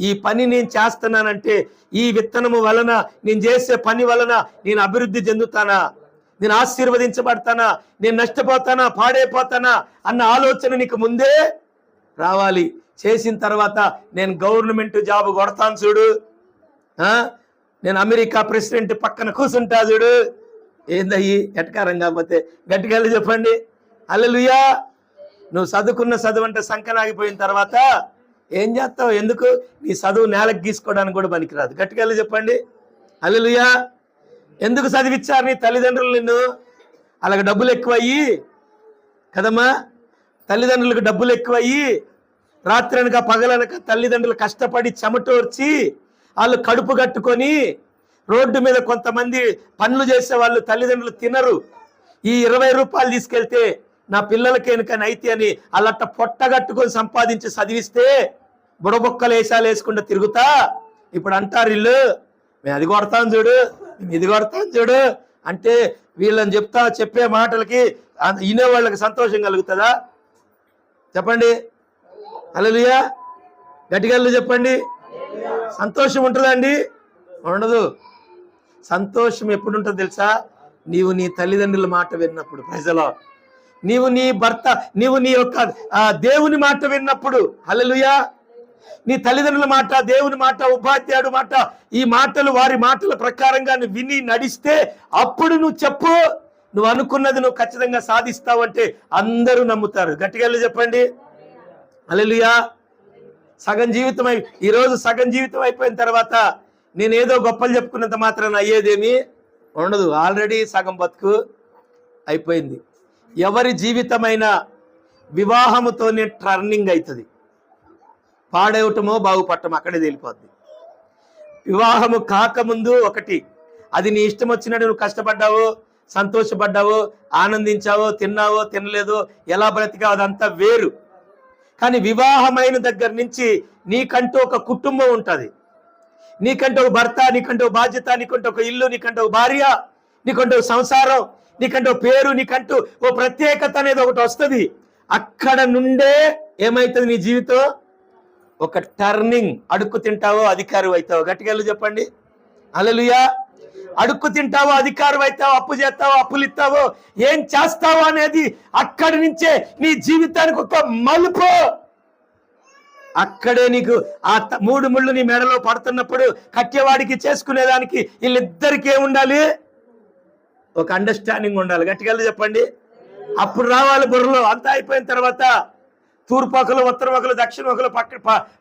ఈ పని నేను చేస్తున్నానంటే ఈ విత్తనము వలన, నేను చేసే పని వలన నేను అభివృద్ధి చెందుతానా, నేను ఆశీర్వదించబడతానా, నేను నష్టపోతానా, పాడైపోతానా అన్న ఆలోచన నీకు ముందే రావాలి. చేసిన తర్వాత నేను గవర్నమెంట్ జాబ్ కొడతాను చూడు, నేను అమెరికా ప్రెసిడెంట్ పక్కన కూర్చుంటా చూడు, ఏందయ్యి ఎటకారం కాకపోతే గట్టిగా చెప్పండి, హల్లెలూయా. నువ్వు చదువుకున్న చదువు అంటే సంకనాగిపోయిన తర్వాత ఏం చేస్తావు? ఎందుకు? నీ చదువు నేలకు గీసుకోవడానికి కూడా పనికిరాదు. గట్టిగా చెప్పండి, హల్లెలూయా. ఎందుకు చదివించారు నీ తల్లిదండ్రులు నిన్ను? అలాగ డబ్బులు ఎక్కువయ్యి కదమ్మా, తల్లిదండ్రులకు డబ్బులు ఎక్కువయ్యి రాత్రనక పగలనక తల్లిదండ్రులు కష్టపడి చెమటోర్చి వాళ్ళు కడుపు కట్టుకొని రోడ్డు మీద కొంతమంది పనులు చేసే వాళ్ళు తల్లిదండ్రులు తినరు. ఈ 20 రూపాయలు తీసుకెళ్తే నా పిల్లలకి ఎనుకని అయితే అని అల్లట్ట పొట్టగట్టుకొని సంపాదించి చదివిస్తే బుడబొక్కలు వేసాలు వేసుకుంటూ తిరుగుతా ఇప్పుడు అంటారు ఇల్లు, మేము అది కొడతాం చూడు, మేము ఇది కొడతాం చూడు అంటే వీళ్ళని చెప్పే మాటలకి వినేవాళ్ళకి సంతోషం కలుగుతుందా? చెప్పండి, హల్లెలూయా. గట్టిగా చెప్పండి. సంతోషం ఉంటుందండి? ఉండదు. సంతోషం ఎప్పుడు ఉంటుందో తెలుసా? నీవు నీ తల్లిదండ్రుల మాట విన్నప్పుడు. ప్రజలో నీవు నీ భర్త, నీవు నీ యొక్క దేవుని మాట విన్నప్పుడు. హల్లెలూయా. నీ తల్లిదండ్రుల మాట, దేవుని మాట, ఉపాధ్యాయుడు మాట, ఈ మాటలు వారి మాటల ప్రకారంగా నువ్వు విని నడిస్తే అప్పుడు నువ్వు చెప్పు, నువ్వు అనుకున్నది నువ్వు ఖచ్చితంగా సాధిస్తావు అంటే అందరూ నమ్ముతారు. గట్టిగా చెప్పండి, హల్లెలూయా. సగం జీవితం ఈరోజు సగం జీవితం అయిపోయిన తర్వాత నేనేదో గొప్పలు చెప్పుకున్నంత మాత్రాన అయ్యేదేమీ ఉండదు. ఆల్రెడీ సగం బతుకు అయిపోయింది. ఎవరి జీవితమైనా వివాహముతోనే టర్నింగ్ అవుతుంది. పాడవటమో బాగుపడటం అక్కడే తేలిపోద్ది. వివాహము కాకముందు ఒకటి, అది నీ ఇష్టం వచ్చినట్టు నువ్వు కష్టపడ్డావో, సంతోషపడ్డావో, ఆనందించావో, తిన్నావో తినలేదో, ఎలా బ్రతికావో అదంతా వేరు. కానీ వివాహమైన దగ్గర నుంచి నీకంటూ ఒక కుటుంబం ఉంటుంది. నీకంటూ ఒక భర్త, నీకంటూ ఒక బాధ్యత, నీకంటూ ఒక ఇల్లు, నీకంటూ ఒక భార్య, నీకంటూ ఒక సంసారం, నీకంటూ పేరు, నీకంటూ ఓ ప్రత్యేకత అనేది ఒకటి వస్తుంది. అక్కడ నుండే ఏమవుతుంది నీ జీవితం? ఒక టర్నింగ్. అడుక్కు తింటావో అధికారి అవుతావో. గట్టిగా చెప్పండి, హల్లెలూయా. అడుక్కు తింటావో అధికారం అవుతావో, అప్పు చేస్తావో, అప్పులు ఇస్తావో, ఏం చేస్తావో అనేది అక్కడి నుంచే నీ జీవితానికి ఒక మలుపు. అక్కడే నీకు ఆ 3 ముళ్ళు నీ మెడలో పడుతున్నప్పుడు కట్టేవాడికి చేసుకునేదానికి వీళ్ళిద్దరికి ఏముండాలి? ఒక అండర్స్టాండింగ్ ఉండాలి. గట్టిగా చెప్పండి. అప్పుడు రావాలి బుర్రలో. అంతా అయిపోయిన తర్వాత తూర్పు ఒకలు, ఉత్తరం ఒకలు, దక్షిణ ఒకలు,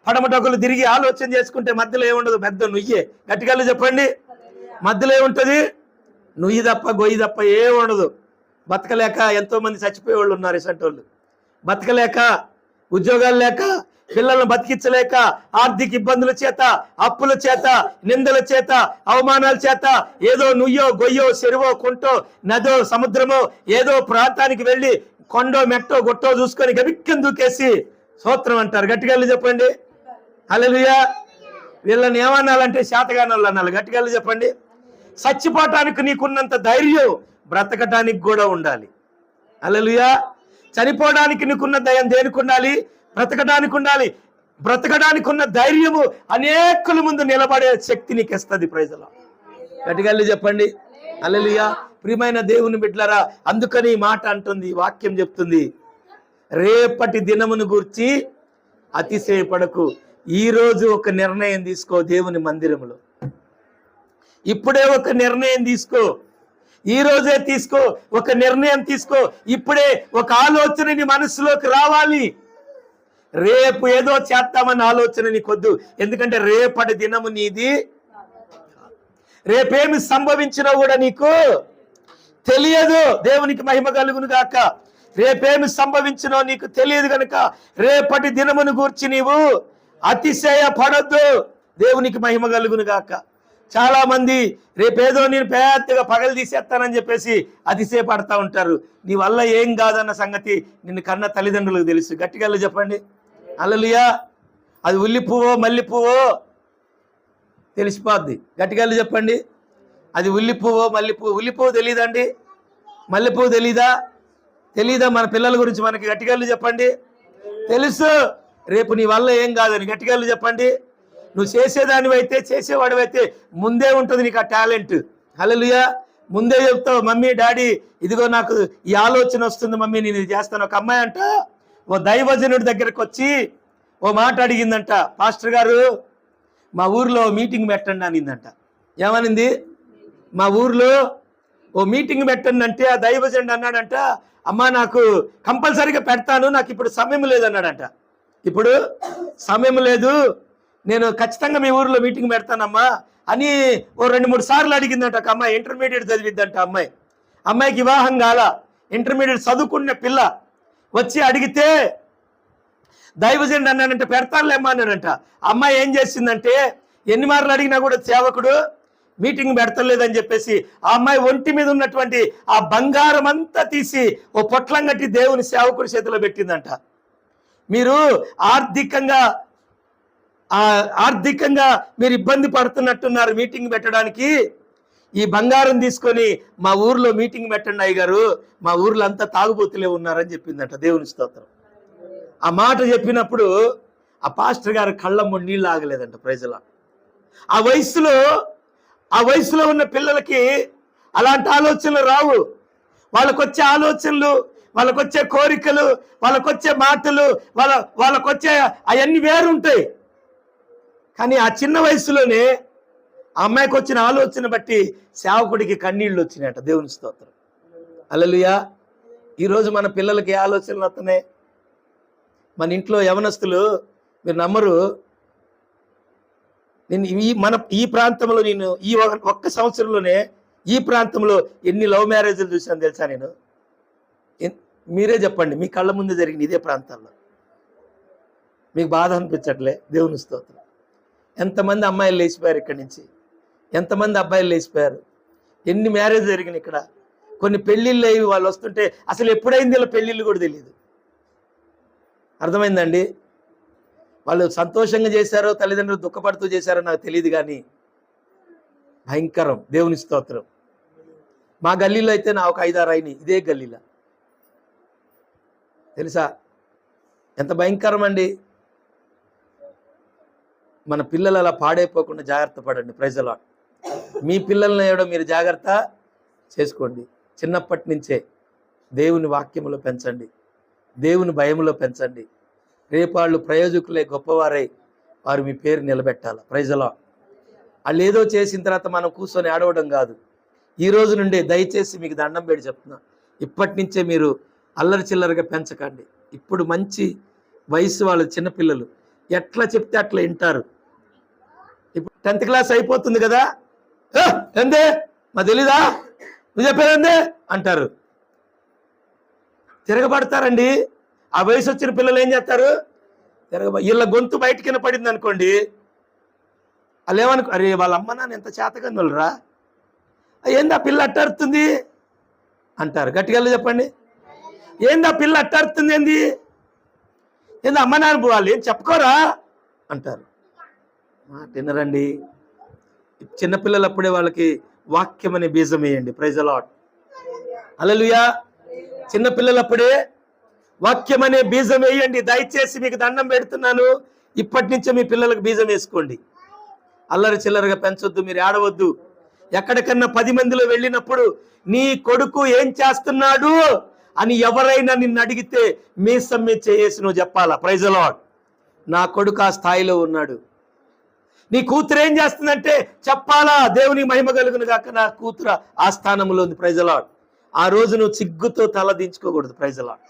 పడమటొకలు తిరిగి ఆలోచన చేసుకుంటే మధ్యలో ఏముండదు, పెద్ద నుయ్యే. గట్టిగా చెప్పండి. మధ్యలో ఏముంటుంది? నుయ్యి తప్ప గొయ్యి తప్ప ఏముండదు. బతకలేక ఎంతో మంది చచ్చిపోయే వాళ్ళు ఉన్నారు. ఇసంటి వాళ్ళు బతకలేక, ఉద్యోగాలు లేక, పిల్లలను బతికించలేక, ఆర్థిక ఇబ్బందుల చేత, అప్పుల చేత, నిందల చేత, అవమానాల చేత ఏదో నుయ్యో గొయ్యో చెరువో కుంటో నదో సముద్రమో ఏదో ప్రాంతానికి వెళ్ళి కొండో మెట్టో గొట్టో చూసుకొని గబిక్కని దూకేసి స్తోత్రం అంటారు. గట్టిగా చెప్పండి. హల్లెలూయా. వీళ్ళని ఏమన్నాలంటే శాతగాని వాళ్ళు అనాలి. గట్టిగా చెప్పండి. చచ్చిపోవటానికి నీకున్నంత ధైర్యం బ్రతకటానికి కూడా ఉండాలి. హల్లెలూయా. చనిపోవడానికి నీకున్న దయం దేనికి ఉండాలి? బ్రతకడానికి ఉండాలి. బ్రతకడానికి ఉన్న ధైర్యము అనేకుల ముందు నిలబడే శక్తి నీకు ఇస్తుంది. Praise the Lord. గట్టిగా చెప్పండి. హల్లెలూయా. ప్రియమైన దేవుని బిడ్డలారా, అందుకని ఈ మాట అంటుంది, వాక్యం చెప్తుంది, రేపటి దినమును గూర్చి అతిశయపడకు. ఈరోజు ఒక నిర్ణయం తీసుకో. దేవుని మందిరములో ఇప్పుడే ఒక నిర్ణయం తీసుకో. ఈ రోజే తీసుకో. ఒక నిర్ణయం తీసుకో. ఇప్పుడే ఒక ఆలోచన నీ మనసులోకి రావాలి. రేపు ఏదో చేస్తామన్న ఆలోచన నీకొద్దు. ఎందుకంటే రేపటి దినము నీది. రేపేమి సంభవించినా కూడా నీకు తెలియదు. దేవునికి మహిమ కలుగును గాక. రేపేమి సంభవించినో నీకు తెలియదు కనుక రేపటి దినమును గూర్చి నీవు అతిశయపడద్దు. దేవునికి మహిమ కలుగును గాక. చాలా మంది రేపేదో నేను పెద్దగా పగలు తీసేస్తానని చెప్పేసి అతిశయపడతా ఉంటారు. నీ వల్ల ఏం కాదన్న సంగతి నిన్ను కన్న తల్లిదండ్రులకు తెలుసు. గట్టిగా చెప్పండి. హల్లెలూయా. అది ఉల్లి పువ్వో మల్లి పువ్వో తెలిసిపోద్ది. గట్టిగా చెప్పండి. అది ఉల్లి పువ్వో మల్లి పువ్వు. ఉల్లి పువ్వు తెలియదండి, మల్లె పువ్వు తెలీదా? తెలీదా? మన పిల్లల గురించి మనకి గట్టిగా చెప్పండి. తెలుసు. రేపు నీ వల్ల ఏం కాదని గట్టిగా చెప్పండి. నువ్వు చేసేదానివైతే, చేసేవాడివైతే ముందే ఉంటుంది నీకు ఆ టాలెంట్. హల్లెలూయా. ముందే చెప్తావు, మమ్మీ డాడీ ఇదిగో నాకు ఈ ఆలోచన వస్తుంది మమ్మీ, నేను ఇది చేస్తాను. ఒక అమ్మాయి అంట ఓ దైవజనుడి దగ్గరకు వచ్చి ఓ మాట అడిగిందంట, పాస్టర్ గారు మా ఊర్లో మీటింగ్ పెట్టండి అనిందంట. ఏమనింది? మా ఊర్లో ఓ మీటింగ్ పెట్టండి అంటే ఆ దైవజనుడు అన్నాడంట, అమ్మా నాకు కంపల్సరీగా పెడతాను, నాకు ఇప్పుడు సమయం లేదన్నాడంట. ఇప్పుడు సమయం లేదు, నేను ఖచ్చితంగా మీ ఊర్లో మీటింగ్ పెడతానమ్మా అని ఓ 2-3 సార్లు అడిగిందంట. ఒక అమ్మాయి ఇంటర్మీడియట్ చదివిద్దంట. అమ్మాయికి వివాహం కాల, ఇంటర్మీడియట్ చదువుకున్న పిల్ల వచ్చి అడిగితే దైవజనుడు అన్నాడంటే పెడతానులేమ్మా అన్నాడంట. అమ్మాయి ఏం చేసిందంటే ఎన్ని మార్లు అడిగినా కూడా సేవకుడు మీటింగ్ పెడతలేదని చెప్పేసి ఆ అమ్మాయి ఒంటి మీద ఉన్నటువంటి ఆ బంగారం అంతా తీసి ఓ పొట్లం కట్టి దేవుని సేవకుడి చేతిలో పెట్టిందంట. మీరు ఆర్థికంగా మీరు ఇబ్బంది పడుతున్నట్టున్నారు మీటింగ్ పెట్టడానికి, ఈ బంగారం తీసుకొని మా ఊర్లో మీటింగ్ పెట్టండి అయ్యగారు, మా ఊర్లో అంతా తాగుబోతులే ఉన్నారని చెప్పిందట. దేవుని స్తోత్రం. ఆ మాట చెప్పినప్పుడు ఆ పాస్టర్ గారు కళ్ళమ్మ నీళ్ళు ఆగలేదంట. Praise the Lord. ఆ వయసులో ఉన్న పిల్లలకి అలాంటి ఆలోచనలు రావు. వాళ్ళకొచ్చే ఆలోచనలు, వాళ్ళకొచ్చే కోరికలు, వాళ్ళకొచ్చే మాటలు, వాళ్ళకొచ్చే అవన్నీ వేరుంటాయి. కానీ ఆ చిన్న వయసులోనే ఆ అమ్మాయికి వచ్చిన ఆలోచన బట్టి సేవకుడికి కన్నీళ్ళు వచ్చినాయట. దేవుని స్తోత్రం. హల్లెలూయా. ఈరోజు మన పిల్లలకి ఏ ఆలోచనలు వస్తున్నాయి? మన ఇంట్లో యవనస్తులు, మీరు నమ్మరు, నేను ఈ ప్రాంతంలో నేను ఈ ఒక్క సంవత్సరంలోనే ఈ ప్రాంతంలో ఎన్ని లవ్ మ్యారేజ్లు చూసాను తెలుసా? నేను మీరే చెప్పండి, మీ కళ్ళ ముందు జరిగిన ఇదే ప్రాంతాల్లో. మీకు బాధ అనిపించట్లే? దేవుని స్తోత్రం. ఎంతమంది అమ్మాయిలు లేచిపోయారు ఇక్కడి నుంచి, ఎంతమంది అబ్బాయిలు లేచిపోయారు, ఎన్ని మ్యారేజ్ జరిగినాయి ఇక్కడ. కొన్ని పెళ్ళిళ్ళు అయ్యి వాళ్ళు వస్తుంటే అసలు ఎప్పుడైంది ఇలా పెళ్ళిళ్ళు కూడా తెలియదు. అర్థమైందండి? వాళ్ళు సంతోషంగా చేశారో తల్లిదండ్రులు దుఃఖపడుతూ చేశారో నాకు తెలియదు, కానీ భయంకరం. దేవుని స్తోత్రం. మా గల్లీలో అయితే నా ఒక 5-6 అయినాయి ఇదే గల్లీలో. తెలుసా ఎంత భయంకరం అండి? మన పిల్లలు అలా పాడైపోకుండా జాగ్రత్త పడండి. Praise the lord. మీ పిల్లల్ని ఏడో మీరు జాగ్రత్త చేసుకోండి. చిన్నప్పటి నుంచే దేవుని వాక్యములో పెంచండి, దేవుని భయములో పెంచండి. రేపు వాళ్ళు ప్రయోజకులే, గొప్పవారై వారు మీ పేరు నిలబెట్టాలి. Praise the Lord. వాళ్ళు ఏదో చేసిన తర్వాత మనం కూర్చొని ఆడవడం కాదు. ఈ రోజు నుండే దయచేసి మీకు దండం పెట్టి చెప్తున్నా, ఇప్పటి నుంచే మీరు అల్లరి చిల్లరగా పెంచకండి. ఇప్పుడు మంచి వయసు వాళ్ళు, చిన్నపిల్లలు ఎట్లా చెప్తే అట్లా వింటారు. ఇప్పుడు 10th క్లాస్ అయిపోతుంది కదా, ఎందే మా తెలీదా, నువ్వు చెప్పేదందే అంటారు, తిరగబడతారండి. ఆ వయసు వచ్చిన పిల్లలు ఏం చేస్తారు, వీళ్ళ గొంతు బయటకిన పడింది అనుకోండి, వాళ్ళు ఏమనుకో, అరే వాళ్ళ అమ్మ నాన్న ఎంత చేతగాని వాళ్ళరా, ఏంది ఆ పిల్ల అట్టరుతుంది అంటారు. గట్టిగా చెప్పండి, ఏంది ఆ పిల్ల అట్టరుతుంది, ఏంది అమ్మ నాన్న వాళ్ళు ఏం చెప్పుకోరా అంటారు. తినరండి. చిన్నపిల్లలు అప్పుడే వాళ్ళకి వాక్యం అనే బీజం వేయండి. Praise the Lord. హల్లెలూయా. చిన్నపిల్లలప్పుడే వాక్యం అనే బీజం వేయండి. దయచేసి మీకు దండం పెడుతున్నాను, ఇప్పటి నుంచే మీ పిల్లలకు బీజం వేసుకోండి. అల్లరి చిల్లరగా పెంచొద్దు, మీరు ఆడవద్దు. ఎక్కడికన్నా 10 మందిలో వెళ్ళినప్పుడు నీ కొడుకు ఏం చేస్తున్నాడు అని ఎవరైనా నిన్ను అడిగితే మీసం మీద చేసి నువ్వు చెప్పాలా, ప్రైజ్ ది లార్డ్, నా కొడుకు ఆ స్థాయిలో ఉన్నాడు. నీ కూతురు ఏం చేస్తుందంటే చెప్పాలా, దేవుని మహిమ కలుగును గాక, నా కూతురు ఆ స్థానంలో ఉంది. Praise the Lord. ఆ రోజు నువ్వు సిగ్గుతో తల దించుకోకూడదు. Praise the Lord.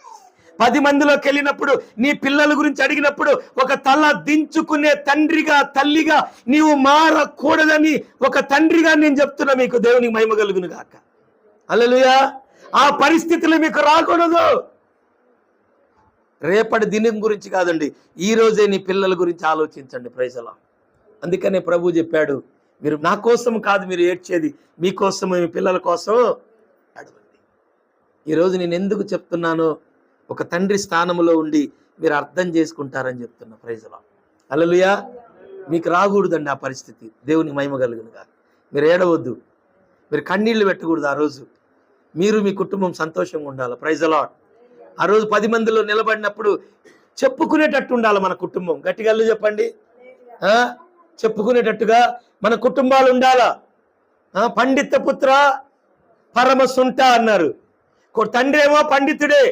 10 మందిలోకి వెళ్ళినప్పుడు నీ పిల్లల గురించి అడిగినప్పుడు ఒక తల దించుకునే తండ్రిగా, తల్లిగా నీవు మారకూడదని ఒక తండ్రిగా నేను చెప్తున్నా మీకు. దేవునికి మహిమ కలుగును గాక. హల్లెలూయా. ఆ పరిస్థితులు మీకు రాకూడదు. రేపటి దినం గురించి కాదండి, ఈ రోజే నీ పిల్లల గురించి ఆలోచించండి. Praise the Lord. అందుకనే ప్రభు చెప్పాడు, మీరు నా కోసం కాదు మీరు ఏడ్చేది, మీకోసం, మీ పిల్లల కోసం అడగండి. ఈరోజు నేను ఎందుకు చెప్తున్నానో ఒక తండ్రి స్థానంలో ఉండి మీరు అర్థం చేసుకుంటారని చెప్తున్నా. Praise the Lord. హల్లెలూయా. మీకు రాకూడదండి ఆ పరిస్థితి. దేవునికి మహిమ కలుగును గాక. మీరు ఏడవద్దు, మీరు కన్నీళ్లు పెట్టకూడదు. ఆ రోజు మీరు మీ కుటుంబం సంతోషంగా ఉండాలి. Praise the Lord. ఆ రోజు 10 మందిలో నిలబడినప్పుడు చెప్పుకునేటట్టు ఉండాలి మన కుటుంబం. గట్టిగా చెప్పండి, చెప్పుకునేటట్టుగా మన కుటుంబాలు ఉండాలా. పండిత పుత్ర పరమసుంట అన్నారు. తండ్రి ఏమో పండితుడే,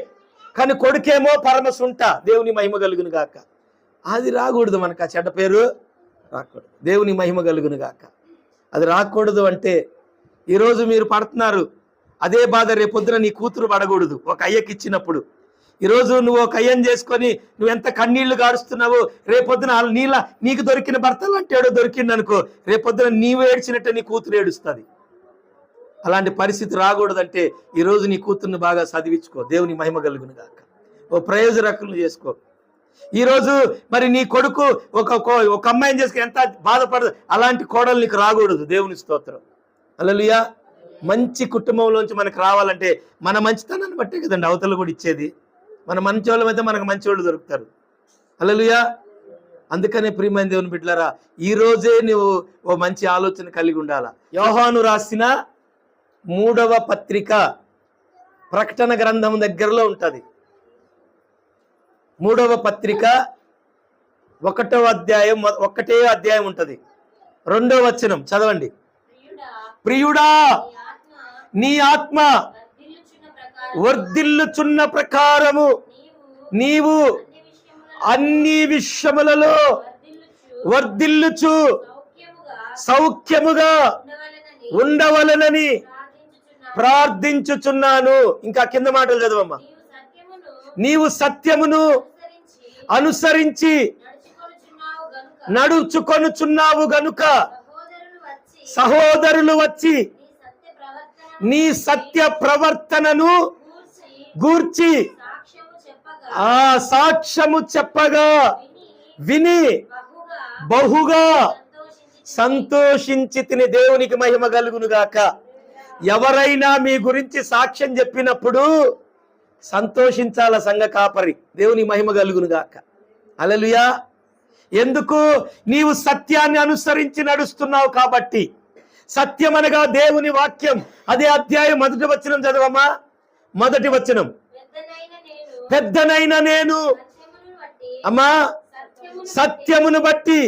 కానీ కొడుకేమో పరమసుంట. దేవుని మహిమ కలుగును గాక. అది రాకూడదు మనకు, ఆ చెడ్డ పేరు రాకూడదు. దేవుని మహిమ కలుగును గాక. అది రాకూడదు అంటే ఈరోజు మీరు పడుతున్నారు, అదే బాధ రేపొద్దున నీ కూతురు పడకూడదు. ఒక అయ్యకి ఇచ్చినప్పుడు ఈరోజు నువ్వు ఒక అయ్యని చేసుకొని నువ్వు ఎంత కన్నీళ్లు గారుస్తున్నావో, రేపొద్దున నీకు దొరికిన భర్త లాంటి దొరికింది అనుకో, రేపొద్దున నీవు ఏడ్చినట్టే నీ కూతురు ఏడుస్తుంది. అలాంటి పరిస్థితి రాకూడదంటే ఈరోజు నీ కూతుర్ని బాగా చదివించుకో. దేవుని మహిమ కలుగును గాక. ఓ ప్రయోజనకులు చేసుకో. ఈరోజు మరి నీ కొడుకు ఒక అమ్మాయిని చేసుకుని ఎంత బాధపడదు, అలాంటి కోడలు నీకు రాకూడదు. దేవుని స్తోత్రం. హల్లెలూయా. మంచి కుటుంబంలోంచి మనకు రావాలంటే మన మంచితనాన్ని బట్టే కదండి అవతల కూడా ఇచ్చేది. మన మంచి వాళ్ళమైతే మనకు మంచి వాళ్ళు దొరుకుతారు. హల్లెలూయా. అందుకనే ప్రియమైన దేవుని బిడ్డలారా, ఈ రోజే నువ్వు ఓ మంచి ఆలోచన కలిగి ఉండాలా. యోహాను రాసిన 3వ పత్రిక ప్రకటన గ్రంథం దగ్గరలో ఉంటుంది. 3వ పత్రిక 1వ అధ్యాయం, 1వ అధ్యాయం ఉంటుంది. 2వ వచనం చదవండి. ప్రియుడా, నీ ఆత్మ వర్ధిల్లుచున్న ప్రకారము నీవు అన్ని విషయములలో వర్ధిల్లుచు సౌఖ్యముగా ఉండవలనని ప్రార్థించుచున్నాను. ఇంకా కింద మాటలు చదవమ్మా. నీవు సత్యమును అనుసరించి నడుచుకొనుచున్నావు గనుక సహోదరులు వచ్చి నీ సత్య ప్రవర్తనను గూర్చి ఆ సాక్ష్యము చెప్పగా విని బహుగా సంతోషించి తిని. దేవునికి మహిమ కలుగును గాక. ఎవరైనా మీ గురించి సాక్ష్యం చెప్పినప్పుడు సంతోషించాల సంఘ కాపరి. దేవుని మహిమ కలుగును గాక. హల్లెలూయా. ఎందుకు? నీవు సత్యాన్ని అనుసరించి నడుస్తున్నావు కాబట్టి. సత్యం అనగా దేవుని వాక్యం. అదే అధ్యాయం 1వ వచనం చదవమ్మా. 1వ వచనం. పెద్దనైన నేను అమ్మా సత్యమును బట్టి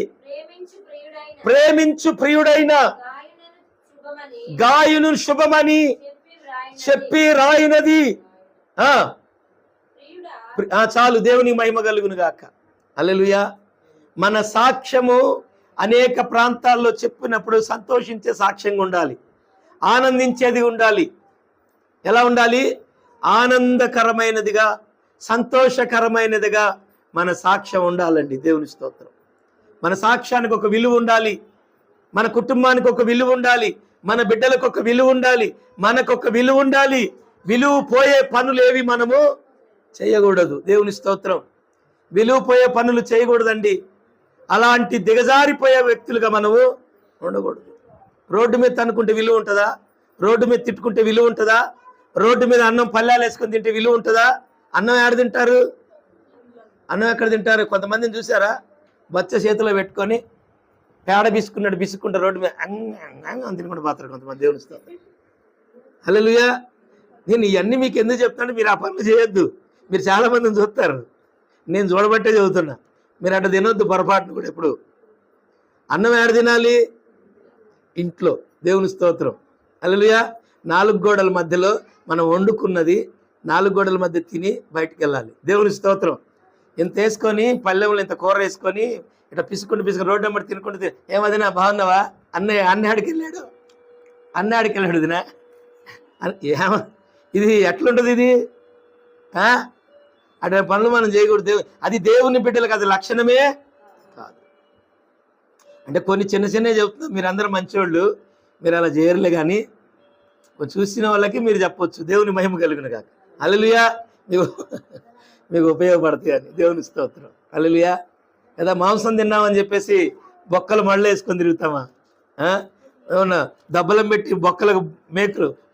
ప్రేమించు ప్రియుడైన గాయును శుభమని చెప్పి రాయినది. చాలు. దేవుని మహిమ కలుగును గాక. హల్లెలూయా. మన సాక్ష్యము అనేక ప్రాంతాల్లో చెప్పినప్పుడు సంతోషించే సాక్ష్యంగా ఉండాలి, ఆనందించేది ఉండాలి. ఎలా ఉండాలి? ఆనందకరమైనదిగా, సంతోషకరమైనదిగా మన సాక్ష్యం ఉండాలండి. దేవుని స్తోత్రం. మన సాక్ష్యానికి ఒక విలువ ఉండాలి, మన కుటుంబానికి ఒక విలువ ఉండాలి, మన బిడ్డలకు ఒక విలువ ఉండాలి, మనకు ఒక విలువ ఉండాలి. విలువ పోయే పనులు ఏవి మనము చేయకూడదు. దేవుని స్తోత్రం. విలువ పోయే పనులు చేయకూడదండి. అలాంటి దిగజారిపోయే వ్యక్తులుగా మనము ఉండకూడదు. రోడ్డు మీద తనుకుంటే విలువ ఉంటుందా? రోడ్డు మీద తిట్టుకుంటే విలువ ఉంటుందా? రోడ్డు మీద అన్నం పల్లాలు వేసుకొని తింటే విలువ ఉంటుందా? అన్నం ఎక్కడ తింటారు? అన్నం ఎక్కడ తింటారు? కొంతమందిని చూసారా? బచ్చ చేతిలో పెట్టుకొని పేడ బిసుకున్నాడు బిసుకుంటారు రోడ్డు మీద అని తినుకుంటూ పోతారు కొంతమంది. దేవుని స్తోత్రం. హల్లెలూయా. నేను ఇవన్నీ మీకు ఎందుకు చెప్తాను? మీరు ఆ పనులు చేయొద్దు. మీరు చాలామందిని చూస్తారు, నేను చూడబట్టే చదువుతున్నా. మీరు అట్లా తినొద్దు పొరపాటును కూడా. ఎప్పుడు అన్నం ఏడ తినాలి? ఇంట్లో. దేవుని స్తోత్రం. హల్లెలూయా. 4 గోడల మధ్యలో మనం వండుకున్నది 4 గోడల మధ్య తిని బయటికి వెళ్ళాలి. దేవుని స్తోత్రం. ఇంత వేసుకొని పల్లెంలో ఇంత కూర వేసుకొని ఇట్లా పిసుకుంటూ రోడ్డు నెంబర్ తినుకుంటూ ఏమదినా బాగున్నావా? అన్నాడికి వెళ్ళాడు దినా ఇది ఎట్లుంటుంది? ఇది అటువంటి పనులు మనం చేయకూడదు. అది దేవుని బిడ్డలకు అది లక్షణమే కాదు. అంటే కొన్ని చిన్న చిన్నవి చెప్తున్నా, మీరు అందరూ మంచివాళ్ళు, మీరు అలా చేయరులే. కానీ చూసిన వాళ్ళకి మీరు చెప్పొచ్చు, దేవుని మహిమ కలుగును కాక. హల్లెలూయా. మీకు ఉపయోగపడతాయి అని. దేవుని స్తోత్రం. హల్లెలూయా. లేదా మాంసం తిన్నామని చెప్పేసి బొక్కలు మళ్ళీ వేసుకొని తిరుగుతామా? ఏమన్నా దబ్బలం పెట్టి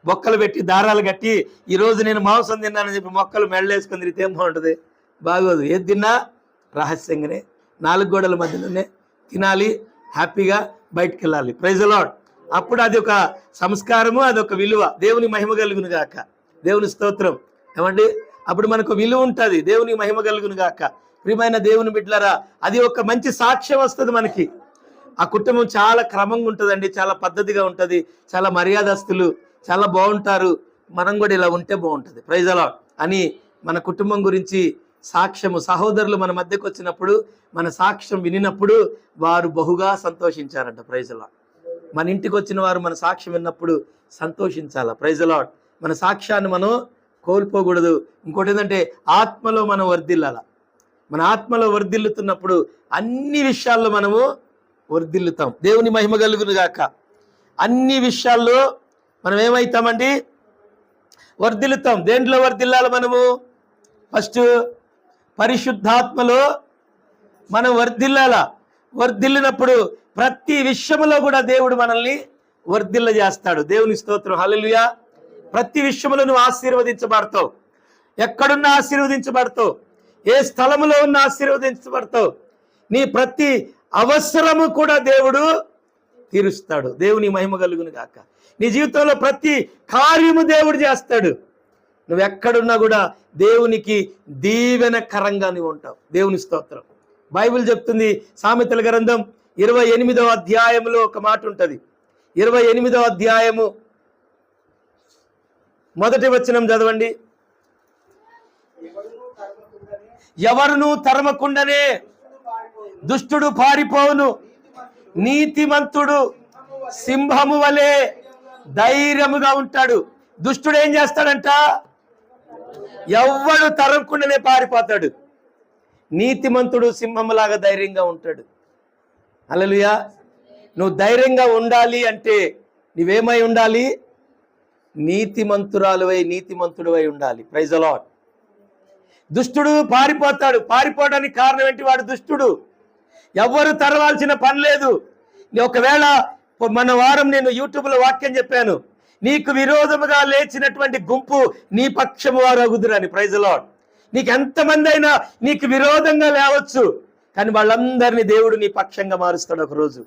బొక్కలు పెట్టి దారాలు కట్టి ఈరోజు నేను మాంసం తిన్నానని చెప్పి మొక్కలు మెళ్ళేసుకొని తిరిగితే ఏం బాగుంటుంది? బాగోదు. ఏది తిన్నా రహస్యంగానే 4 గోడల మధ్యలోనే తినాలి, హ్యాపీగా బయటికి వెళ్ళాలి. Praise the Lord. అప్పుడు అది ఒక సంస్కారము, అదొక విలువ. దేవుని మహిమ కలుగును గాక. దేవుని స్తోత్రం. ఏమండి? అప్పుడు మనకు విలువ ఉంటుంది. దేవుని మహిమ కలుగును గాక. ప్రియమైన దేవుని బిడ్డలారా, అది ఒక మంచి సాక్ష్యం వస్తుంది మనకి. ఆ కుటుంబం చాలా క్రమంగా ఉంటుందండి, చాలా పద్ధతిగా ఉంటుంది, చాలా మర్యాదస్తులు, చాలా బాగుంటారు. మనం కూడా ఇలా ఉంటే బాగుంటుంది. ప్రైజ్ ది లార్డ్ అని మన కుటుంబం గురించి సాక్ష్యము, సహోదరులు మన మధ్యకు వచ్చినప్పుడు మన సాక్ష్యం వినినప్పుడు వారు బహుగా సంతోషించారంట. Praise the lord. మన ఇంటికి వచ్చిన వారు మన సాక్ష్యం విన్నప్పుడు సంతోషించాల. Praise the lord. మన సాక్ష్యాన్ని మనం కోల్పోకూడదు. ఇంకోటి ఏంటంటే ఆత్మలో మనం వర్ధిల్లాల. మన ఆత్మలో వర్ధిల్లుతున్నప్పుడు అన్ని విషయాల్లో మనము వర్ధిల్లుతాం. దేవుని మహిమ కలుగును గాక. అన్ని విషయాల్లో మనం ఏమవుతామండి? వర్ధిల్లుతాం. దేంట్లో వర్ధిల్లాలి మనము? ఫస్ట్ పరిశుద్ధాత్మలో మనం వర్ధిల్లాల. వర్ధిల్లినప్పుడు ప్రతి విషయంలో కూడా దేవుడు మనల్ని వర్ధిల్ల చేస్తాడు. దేవుని స్తోత్రం. హల్లెలూయా. ప్రతి విషయంలో నువ్వు ఆశీర్వదించబడతావు. ఎక్కడున్నా ఆశీర్వదించబడతావు. ఏ స్థలములో ఉన్న ఆశీర్వదించబడతావు. నీ ప్రతి అవసరము కూడా దేవుడు తీరుస్తాడు. దేవుని మహిమ కలుగును గాక. నీ జీవితంలో ప్రతి కార్యము దేవుడు చేస్తాడు. నువ్వు ఎక్కడున్నా కూడా దేవునికి దీవెనకరంగా నువ్వు ఉంటావు. దేవుని స్తోత్రం. బైబిల్ చెప్తుంది, సామెతల గ్రంథం 28వ అధ్యాయంలో ఒక మాట ఉంటుంది. 28వ అధ్యాయము 1వ వచనం చదవండి. ఎవరును తరమకుండనే దుష్టుడు పారిపోవును, నీతిమంతుడు సింహము వలె ధైర్యముగా ఉంటాడు. దుష్టుడు ఏం చేస్తాడంట? ఎవ్వడు తరమకుండానే పారిపోతాడు. నీతిమంతుడు సింహములాగా ధైర్యంగా ఉంటాడు. హల్లెలూయా. నువ్వు ధైర్యంగా ఉండాలి అంటే నువ్వేమై ఉండాలి? నీతిమంతురాలువై, నీతిమంతుడివై ఉండాలి. Praise the Lord. దుష్టుడు పారిపోతాడు. పారిపోవడానికి కారణం ఏంటి? వాడు దుష్టుడు. ఎవ్వరు తరవాల్సిన పని లేదు. ఒకవేళ మన వారం నేను యూట్యూబ్లో వాక్యం చెప్పాను, నీకు విరోధముగా లేచినటువంటి గుంపు నీ పక్షము వారు అగుదురని. Praise the lord. నీకు ఎంతమంది అయినా నీకు విరోధంగా లేవచ్చు, కానీ వాళ్ళందరినీ దేవుడు నీ పక్షంగా మారుస్తాడు ఒకరోజు.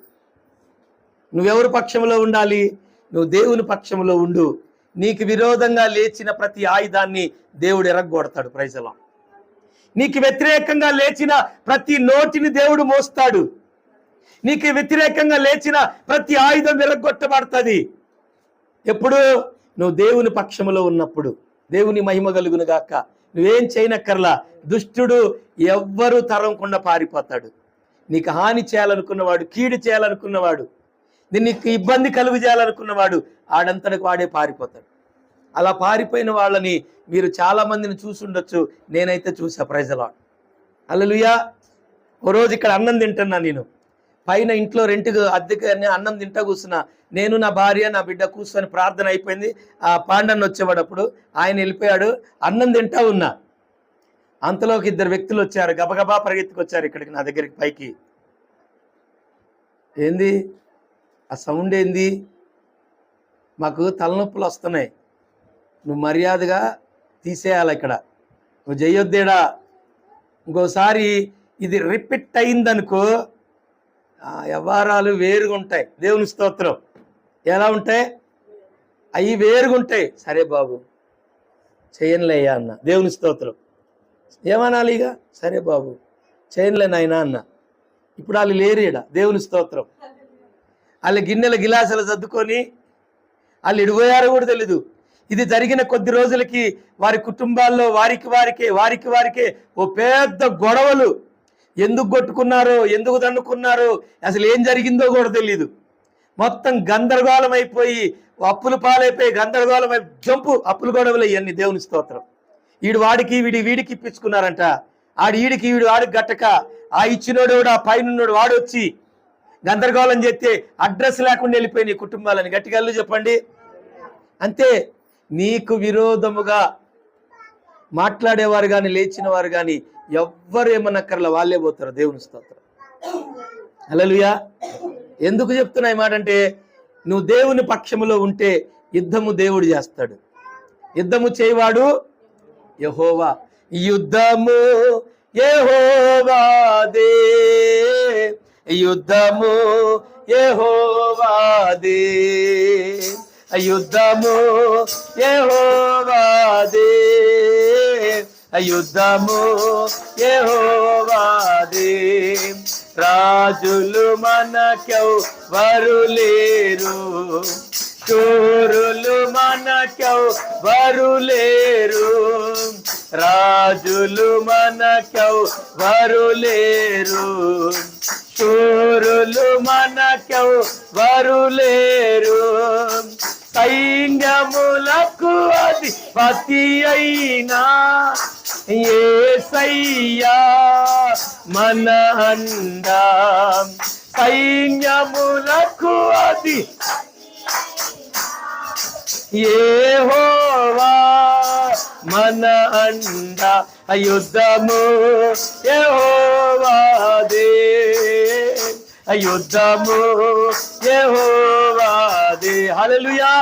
నువ్వెవరు పక్షంలో ఉండాలి? నువ్వు దేవుని పక్షంలో ఉండు. నీకు విరోధంగా లేచిన ప్రతి ఆయుధాన్ని దేవుడు ఎరగొడతాడు. Praise the lord. నీకు వ్యతిరేకంగా లేచిన ప్రతి నోటిని దేవుడు మోస్తాడు. నీకు వ్యతిరేకంగా లేచిన ప్రతి ఆయుధం విరగొట్టబడుతుంది. ఎప్పుడు? నువ్వు దేవుని పక్షములో ఉన్నప్పుడు. దేవుని మహిమ కలుగును గాక. నువ్వేం చేయనక్కర్లా. దుష్టుడు ఎవ్వరూ తరంకుండా పారిపోతాడు. నీకు హాని చేయాలనుకున్నవాడు, కీడు చేయాలనుకున్నవాడు, నీకు ఇబ్బంది కలుగు చేయాలనుకున్నవాడు ఆడంతటికి వాడే పారిపోతాడు. అలా పారిపోయిన వాళ్ళని మీరు చాలా మందిని చూసుండొచ్చు. నేనైతే చూసా. Praise the Lord. హల్లెలూయా. ఓ రోజు ఇక్కడ అన్నం తింటున్నా. నేను పైన ఇంట్లో రెంట్కి అద్దెకి అన్నం తింటా కూర్చున్నా. నేను, నా భార్య, నా బిడ్డ కూర్చొని ప్రార్థన అయిపోయింది. ఆ పాండన్న వచ్చేవాడు. అప్పుడు ఆయన వెళ్ళిపోయాడు. అన్నం తింటా ఉన్నా. అంతలోకి 2 వ్యక్తులు వచ్చారు. గబగబా పరిగెత్తుకొచ్చారు ఇక్కడికి, నా దగ్గరికి పైకి. ఏంది ఆ సౌండ్? ఏంది? మాకు తలనొప్పులు వస్తున్నాయి, నువ్వు మర్యాదగా తీసేయాలి, ఇక్కడ నువ్వు చేయొద్దేడా. ఇంకోసారి ఇది రిపీట్ అయిందనుకో వ్యవహారాలు వేరుగా ఉంటాయి. దేవుని స్తోత్రం. ఎలా ఉంటాయి? అవి వేరుగా ఉంటాయి. సరే బాబు చేయనులేయ్యా అన్న. దేవుని స్తోత్రం. ఏమనాలి ఇక? సరే బాబు చేయనులే నాయనా అన్న. ఇప్పుడు వాళ్ళు లేరీడ. దేవుని స్తోత్రం. వాళ్ళు గిన్నెల గిలాసులు సర్దుకొని వాళ్ళు ఇడిపోయారో కూడా తెలీదు. ఇది జరిగిన కొద్ది రోజులకి వారి కుటుంబాల్లో వారికి వారికే ఓ పెద్ద గొడవలు. ఎందుకు కొట్టుకున్నారో, ఎందుకు దన్నుకున్నారో, అసలు ఏం జరిగిందో కూడా తెలీదు. మొత్తం గందరగోళం అయిపోయి, అప్పులు పాలైపోయి గందరగోళం జంపు అప్పులు గొడవలు ఇవన్నీ. దేవుని స్తోత్రం. వీడు వాడికి వీడికి ఇప్పించుకున్నారంట. ఈడికి వీడు వాడికి గట్టక ఆ ఇచ్చినోడు ఆ పైనున్నోడు వాడు వచ్చి గందరగోళం చేస్తే అడ్రస్ లేకుండా వెళ్ళిపోయినాయి కుటుంబాలని. గట్టిగా చెప్పండి. అంతే. నీకు విరోధముగా మాట్లాడేవారు కానీ, లేచిన వారు కానీ ఎవ్వరు ఏమన్నక్కర్లా, వాళ్ళే పోతారు. దేవుని స్తోత్రం. హల్లెలూయా. ఎందుకు చెప్తున్నా ఈ మాట అంటే, నువ్వు దేవుని పక్షములో ఉంటే యుద్ధము దేవుడు చేస్తాడు. యుద్ధము చేయవాడు యెహోవా. యుద్ధము యెహోవాదే, యుద్ధము యెహోవాదే, యుద్ధము యెహోవాదే, యుద్ధము యెహోవాదే. రాజులు మనకెవ్వరు లేరు, శూరులు మనకెవ్వరు లేరు, రాజులు మనకెవ్వరు లేరు, శూరులు మనకెవ్వరు లేరు. సైన్యములకు అధిపతి అయినా యేసయ్యా మన అండా. సైన్యములకు యెహోవా మన అండా. యుద్ధము యెహోవాదే, యుద్ధము యెహోవాదే. హల్లెలూయా.